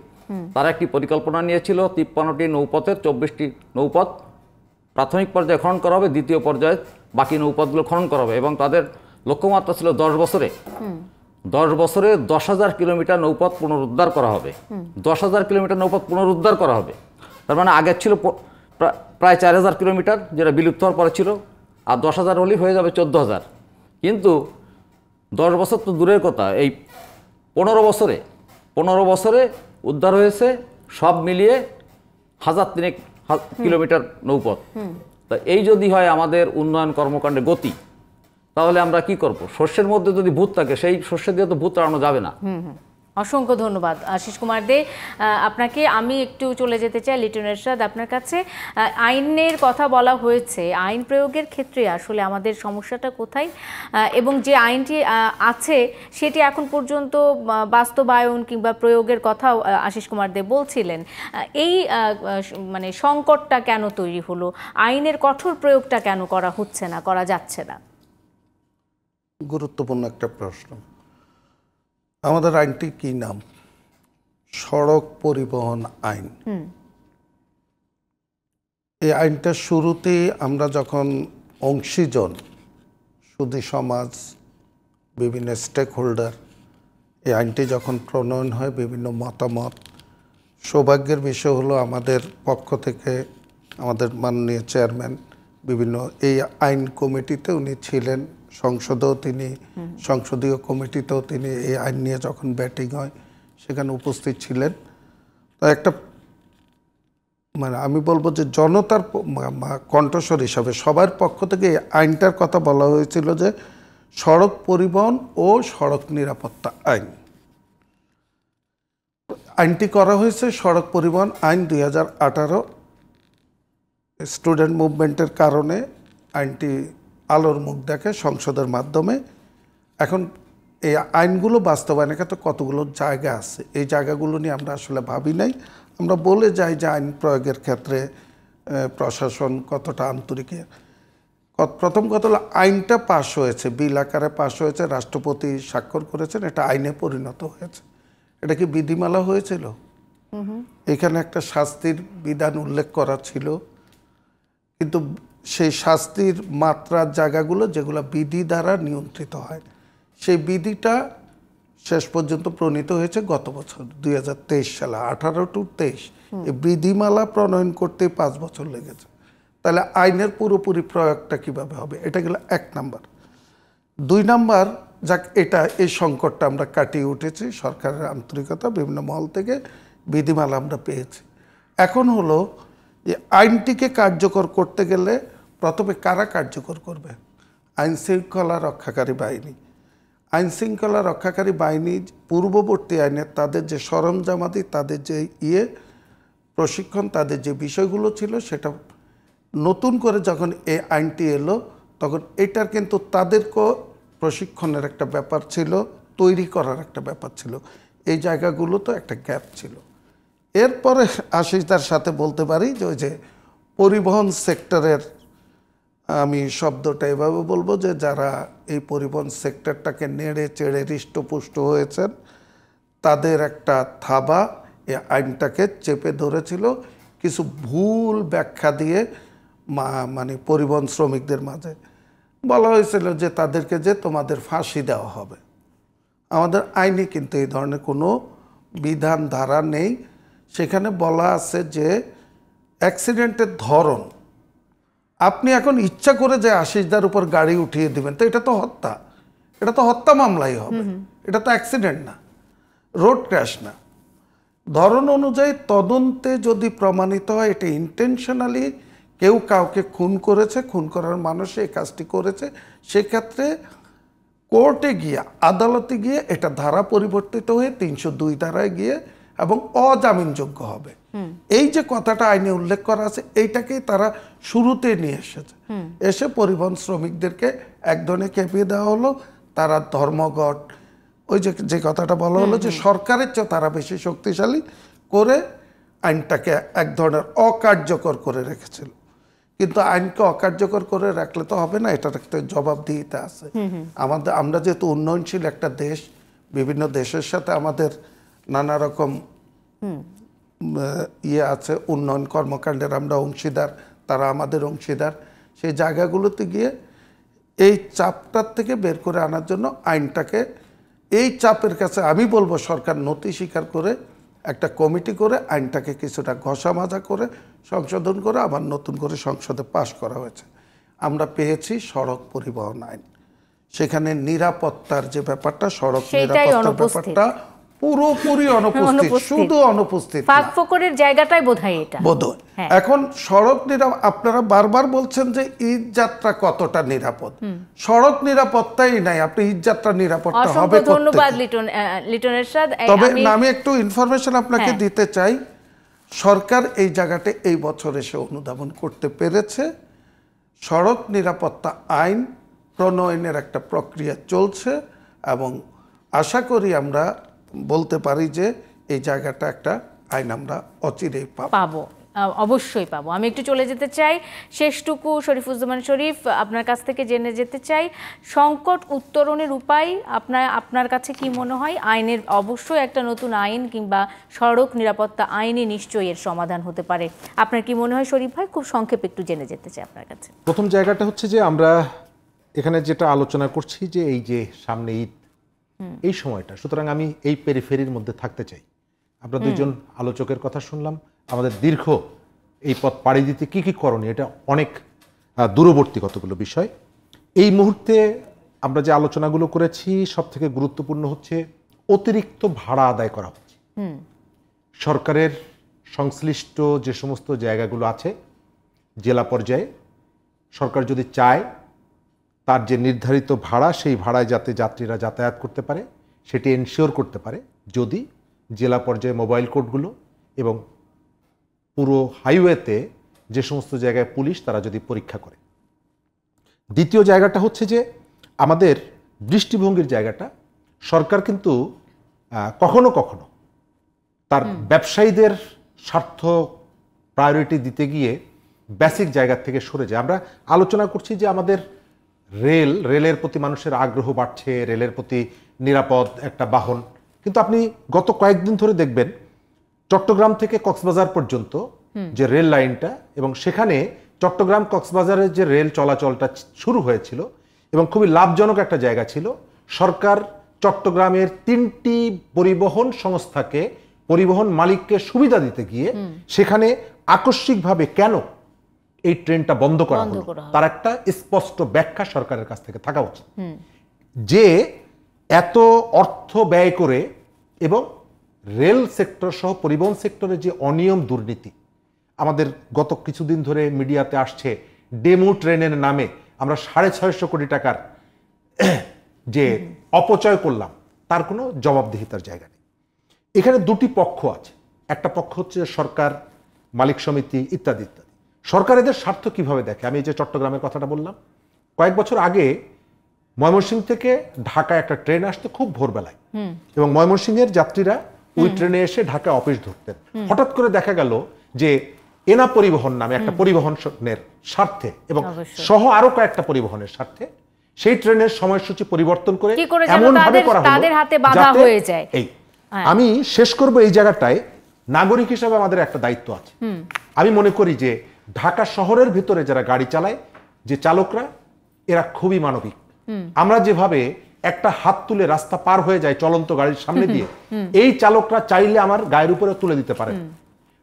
তারা একটি পরিকল্পনা নিয়েছিল 53টি নৌপথের 24টি নৌপথ প্রাথমিক পর্যায়ে খনন করা হবে, দ্বিতীয় পর্যায়ে বাকি নৌপথগুলো খনন করা হবে এবং তাদের লক্ষ্যমাত্রা ছিল 10 বছরে 10,000 কিলোমিটার নৌপথ পুনরুদ্ধার করা হবে। 10,000 কিলোমিটার নৌপথ পুনরুদ্ধার করা হবে, তার মানে আগের ছিল প্রায় 4,000 কিলোমিটার, যেটা বিলুপ্ত হওয়ার পরে ছিল, আর 10,000 হলেই হয়ে যাবে 14,000। কিন্তু 10 বছর তো দূরের কথা, এই 15 বছরে উদ্ধার হয়েছে সব মিলিয়ে 1,003 কিলোমিটার নৌপথ। তা এই যদি হয় আমাদের উন্নয়ন কর্মকাণ্ডে গতি, তাহলে আমরা কি করব? শস্যের মধ্যে যদি ভূত থাকে, সেই শস্য দিয়ে তো ভূত তাড়ানো যাবে না। অসংখ্য ধন্যবাদ আশিস কুমার দে আপনাকে। আমি একটু চলে যেতে চাই লিটন এরশাদ আপনার কাছে। আইনের কথা বলা হয়েছে, আইন প্রয়োগের ক্ষেত্রে আসলে আমাদের সমস্যাটা কোথায়, এবং যে আইনটি আছে সেটি এখন পর্যন্ত বাস্তবায়ন কিংবা প্রয়োগের কথাও আশিস কুমার দে বলছিলেন। এই মানে সংকটটা কেন তৈরি হলো? আইনের কঠোর প্রয়োগটা কেন করা হচ্ছে না, করা যাচ্ছে না? গুরুত্বপূর্ণ একটা প্রশ্ন। আমাদের আইনটি কি নাম? সড়ক পরিবহন আইন। এই আইনটা শুরুতেই আমরা যখন অংশীজন, সুধী সমাজ, বিভিন্ন স্টেক হোল্ডার, এই আইনটি যখন প্রণয়ন হয়, বিভিন্ন মতামত, সৌভাগ্যের বিষয় হলো আমাদের পক্ষ থেকে আমাদের মাননীয় চেয়ারম্যান বিভিন্ন এই আইন কমিটিতে উনি ছিলেন, সংসদীয় কমিটিতেও তিনি এই আইন নিয়ে যখন ব্যাটিং হয় সেখানে উপস্থিত ছিলেন। তো একটা মানে আমি বলবো যে জনতার কণ্ঠস্বর হিসাবে সবার পক্ষ থেকে এই আইনটার কথা বলা হয়েছিল যে সড়ক পরিবহন ও সড়ক নিরাপত্তা আইন। আইনটি করা হয়েছে সড়ক পরিবহন আইন 2018 স্টুডেন্ট মুভমেন্টের কারণে আইনটি আলোর মুখ দেখে সংসদের মাধ্যমে। এখন এই আইনগুলো বাস্তবায়নের ক্ষেত্রে কতগুলো জায়গা আছে, এই জায়গাগুলো নিয়ে আমরা আসলে ভাবি নাই। আমরা বলে যাই যে আইন প্রয়োগের ক্ষেত্রে প্রশাসন কতটা আন্তরিক। প্রথম কথা হলো আইনটা পাশ হয়েছে, বিল আকারে পাশ হয়েছে, রাষ্ট্রপতি স্বাক্ষর করেছেন, এটা আইনে পরিণত হয়েছে। এটা কি বিধিমালা হয়েছিল? এখানে একটা শাস্তির বিধান উল্লেখ করা ছিল, কিন্তু সেই শাস্তির মাত্রার জায়গাগুলো যেগুলো বিধি দ্বারা নিয়ন্ত্রিত হয়, সেই বিধিটা শেষ পর্যন্ত প্রণীত হয়েছে গত বছর 2023 সালে 18 to 23। এই বিধিমালা প্রণয়ন করতে 5 বছর লেগেছে। তাহলে আইনের পুরোপুরি প্রয়োগটা কিভাবে হবে? এটা গেল 1 নাম্বার। 2 নাম্বার, যাক এটা এই সংকটটা আমরা কাটিয়ে উঠেছি, সরকারের আন্তরিকতা, বিভিন্ন মহল থেকে বিধিমালা আমরা পেয়েছি। এখন হলো যে আইনটিকে কার্যকর করতে গেলে প্রথমে কারা কার্যকর করবে? আইন শৃঙ্খলা রক্ষাকারী বাহিনী। আইন শৃঙ্খলা রক্ষাকারী বাহিনী পূর্ববর্তী আইনের তাদের যে সরঞ্জামাদি, তাদের যে প্রশিক্ষণ, তাদের যে বিষয়গুলো ছিল, সেটা নতুন করে যখন এই আইনটি এলো তখন এটার কিন্তু তাদেরকেও প্রশিক্ষণের একটা ব্যাপার ছিল, তৈরি করার একটা ব্যাপার ছিল। এই জায়গাগুলো তো একটা গ্যাপ ছিল। এরপরে আশিসদার সাথে বলতে পারি যে ওই যে পরিবহন সেক্টরের, আমি শব্দটা এভাবে বলবো যে যারা এই পরিবহন সেক্টরটাকে নেড়ে চেড়ে হৃষ্টপুষ্ট হয়েছেন, তাদের একটা থাবা এই আইনটাকে চেপে ধরেছিল কিছু ভুল ব্যাখ্যা দিয়ে। মানে পরিবহন শ্রমিকদের মাঝে বলা হয়েছিল যে তাদেরকে যে তোমাদের ফাঁসি দেওয়া হবে। আমাদের আইনে কিন্তু এই ধরনের কোনো বিধান ধারা নেই। সেখানে বলা আছে যে অ্যাক্সিডেন্টের ধরন, আপনি এখন ইচ্ছা করে যে আশিসদার উপর গাড়ি উঠিয়ে দিবেন, তো এটা তো হত্যা, এটা তো হত্যা মামলাই হবে, এটা তো অ্যাক্সিডেন্ট না, রোড ক্র্যাশ না। ধরন অনুযায়ী তদন্তে যদি প্রমাণিত হয় এটা ইন্টেনশনালি কেউ কাউকে খুন করেছে, খুন করার মানুষ এই কাজটি করেছে, সেক্ষেত্রে কোর্টে গিয়ে, আদালতে গিয়ে এটা ধারা পরিবর্তিত হয়ে 302 ধারায় গিয়ে এবং অজামিনযোগ্য হবে। এই যে কথাটা আইনে উল্লেখ করা আছে, এইটাকেই তারা শুরুতে নিয়ে এসেছে। এসে পরিবহন শ্রমিকদেরকে এক ধরনের খেপিয়ে দেওয়া হলো। তারা ধর্মঘট, ওই যে কথাটা বলা হলো যে সরকারের চেয়ে তারা বেশি শক্তিশালী করে আইনটাকে এক ধরনের অকার্যকর করে রেখেছিল। কিন্তু আইনকে অকার্যকর করে রাখলে তো হবে না, এটার একটা জবাবদিহিতা আছে। আমরা যেহেতু উন্নয়নশীল একটা দেশ, বিভিন্ন দেশের সাথে আমাদের নানা রকম আছে, উন্নয়ন কর্মকাণ্ডের আমরা অংশীদার, তারা আমাদের অংশীদার। সেই জায়গাগুলোতে গিয়ে এই চাপটার থেকে বের করে আনার জন্য আইনটাকে, এই চাপের কাছে আমি বলবো সরকার নতি স্বীকার করে একটা কমিটি করে আইনটাকে কিছুটা ঘষা মাজা করে সংশোধন করে আবার নতুন করে সংসদে পাশ করা হয়েছে। আমরা পেয়েছি সড়ক পরিবহন আইন। সেখানে নিরাপত্তার যে ব্যাপারটা, সড়ক নিরাপত্তার ব্যাপারটা পুরোপুরি অনুপস্থিত, শুধু অনুপস্থিত, ফাঁকফোকরের জায়গাটাই বোধহয় এটা বোধহয়। এখন সড়ক আপনারা বারবার বলছেন যে ঈদ যাত্রা কতটা নিরাপদ, সড়ক নিরাপত্তাই নাই, আপনি ঈদ যাত্রা নিরাপত্তা হবে? ধন্যবাদ লিটন এরশাদ। তবে আমি একটু ইনফরমেশন আপনাকে দিতে চাই, সরকার এই জায়গাতে এই বছর এসে অনুধাবন করতে পেরেছে। সড়ক নিরাপত্তা আইন প্রণয়নের একটা প্রক্রিয়া চলছে এবং আশা করি আমরা বলতে পারি যে এই জায়গাটা একটা আইন আমরা অচিরেই পাবো। অবশ্যই পাবো। আমি একটু চলে যেতে চাই শেষটুকু, শরীফুজ্জামান শরীফ, আপনার কাছ থেকে জেনে যেতে চাই সংকট উত্তরণের উপায় আপনার কাছে কি মনে হয়? আইনের অবশ্যই একটা নতুন আইন কিংবা সড়ক নিরাপত্তা আইনে নিশ্চয়ই এর সমাধান হতে পারে। আপনার কি মনে হয় শরীফ ভাই? খুব সংক্ষেপে একটু জেনে যেতে চাই আপনার কাছে। প্রথম জায়গাটা হচ্ছে যে আমরা এখানে যেটা আলোচনা করছি যে এই যে সামনে ঈদ, এই সময়টা, সুতরাং আমি এই পেরিফেরির মধ্যে থাকতে চাই। আমরা দুইজন আলোচকের কথা শুনলাম, আমাদের দীর্ঘ এই পথ পাড়ি দিতে কি কি করণীয়, এটা অনেক দূরবর্তী কতগুলো বিষয়। এই মুহূর্তে আমরা যে আলোচনাগুলো করেছি সব থেকে গুরুত্বপূর্ণ হচ্ছে অতিরিক্ত ভাড়া আদায় করা হচ্ছে। সরকারের সংশ্লিষ্ট যে সমস্ত জায়গাগুলো আছে জেলা পর্যায়ে, সরকার যদি চায় তার যে নির্ধারিত ভাড়া, সেই ভাড়ায় যাতে যাত্রীরা যাতায়াত করতে পারে সেটি এনশিওর করতে পারে, যদি জেলা পর্যায়ে মোবাইল কোর্টগুলো এবং পুরো হাইওয়েতে যে সমস্ত জায়গায় পুলিশ তারা যদি পরীক্ষা করে। দ্বিতীয় জায়গাটা হচ্ছে যে আমাদের দৃষ্টিভঙ্গির জায়গাটা, সরকার কিন্তু কখনো কখনো তার ব্যবসায়ীদের স্বার্থ প্রায়োরিটি দিতে গিয়ে বেসিক জায়গা থেকে সরে যায়। আমরা আলোচনা করছি যে আমাদের রেলের প্রতি মানুষের আগ্রহ বাড়ছে, রেলের প্রতি নিরাপদ একটা বাহন, কিন্তু আপনি গত কয়েকদিন ধরে দেখবেন চট্টগ্রাম থেকে কক্সবাজার পর্যন্ত যে রেল লাইনটা, এবং সেখানে চট্টগ্রাম কক্সবাজারের যে রেল চলাচলটা শুরু হয়েছিল এবং খুবই লাভজনক একটা জায়গা ছিল, সরকার চট্টগ্রামের 3টি পরিবহন সংস্থাকে, পরিবহন মালিককে সুবিধা দিতে গিয়ে সেখানে আকস্মিকভাবে কেন এই ট্রেনটা বন্ধ করা হলো, তার একটা স্পষ্ট ব্যাখ্যা সরকারের কাছ থেকে থাকা উচিত। যে এত অর্থ ব্যয় করে এবং রেল সেক্টর সহ পরিবহন সেক্টরে যে অনিয়ম দুর্নীতি, আমাদের গত কিছুদিন ধরে মিডিয়াতে আসছে ডেমো ট্রেনের নামে আমরা 650 কোটি টাকার যে অপচয় করলাম, তার কোনো জবাবদিহিতার জায়গা নেই। এখানে দুটি পক্ষ আছে, একটা পক্ষ হচ্ছে সরকার, মালিক সমিতি ইত্যাদি ইত্যাদি। সরকার এদের স্বার্থ কিভাবে দেখে, আমি এই যে চট্টগ্রামের কথাটা বললাম, কয়েক বছর আগে ময়মনসিংহ থেকে ঢাকায় একটা ট্রেন আসতো খুব ভোরবেলায়, এবং ময়মনসিংহের যাত্রীরা ওই ট্রেনে এসে ঢাকা অফিস ধরতেন। হঠাৎ করে দেখা গেল যে এনা পরিবহন নামে একটা পরিবহনের স্বার্থে এবং সহ আরো কয়েকটা পরিবহনের স্বার্থে সেই ট্রেনের সময়সূচি পরিবর্তন করে এমন ভাবে করা হলো তাদের হাতে বাধা হয়ে যায়। আমি শেষ করব এই জায়গাটায়, নাগরিক হিসেবে আমাদের একটা দায়িত্ব আছে। আমি মনে করি যে ঢাকা শহরের ভিতরে যারা গাড়ি চালায়, যে চালকরা, এরা খুবই মানবিক। আমরা যেভাবে একটা হাত তুলে রাস্তা পার হয়ে যায় চলন্ত গাড়ির সামনে দিয়ে, এই চালকরা চাইলে আমার গায়ের উপরে তুলে দিতে পারে।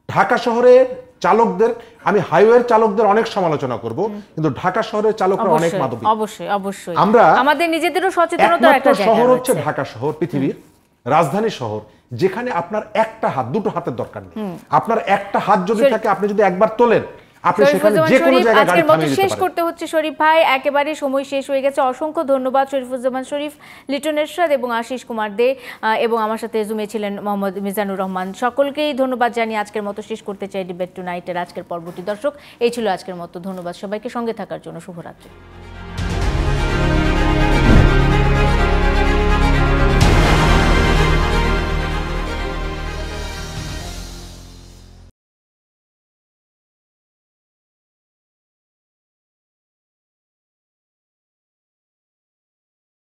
ঢাকা শহরের চালকদের, আমি হাইওয়ের চালকদের অনেক সমালোচনা করব, কিন্তু ঢাকা শহরের চালকরা অনেক মানবিক। অবশ্যই অবশ্যই আমরা আমাদের নিজেদেরও সচেতনতার একটা জায়গা শহর হচ্ছে রয়েছে। ঢাকা শহর, পৃথিবীর রাজধানী শহর, যেখানে আপনার একটা হাত, দুটো হাতের দরকার নেই। আপনার একটা হাত যদি থাকে, আপনি যদি একবার তোলেন, আপনি সেখানে যে কোনো জায়গায় গাড়ি থামিয়ে দিতে শেষ পারেন। করতে হচ্ছে শরীফ ভাই, একেবারে সময় শেষ হয়ে গেছে। অসংখ্য ধন্যবাদ শরীফুজ্জামান শরীফ, লিটন এরশাদ এবং আশিস কুমার দে, এবং আমার সাথে জুমে ছিলেন মোহাম্মদ মিজানুর রহমান। সকলকেই ধন্যবাদ জানিয়ে আজকের মতো শেষ করতে চাই ডিবেট টুনাইটের আজকের পর্বটি। দর্শক, এই ছিল আজকের মতো। ধন্যবাদ সবাইকে সঙ্গে থাকার জন্য। শুভরাত্রি।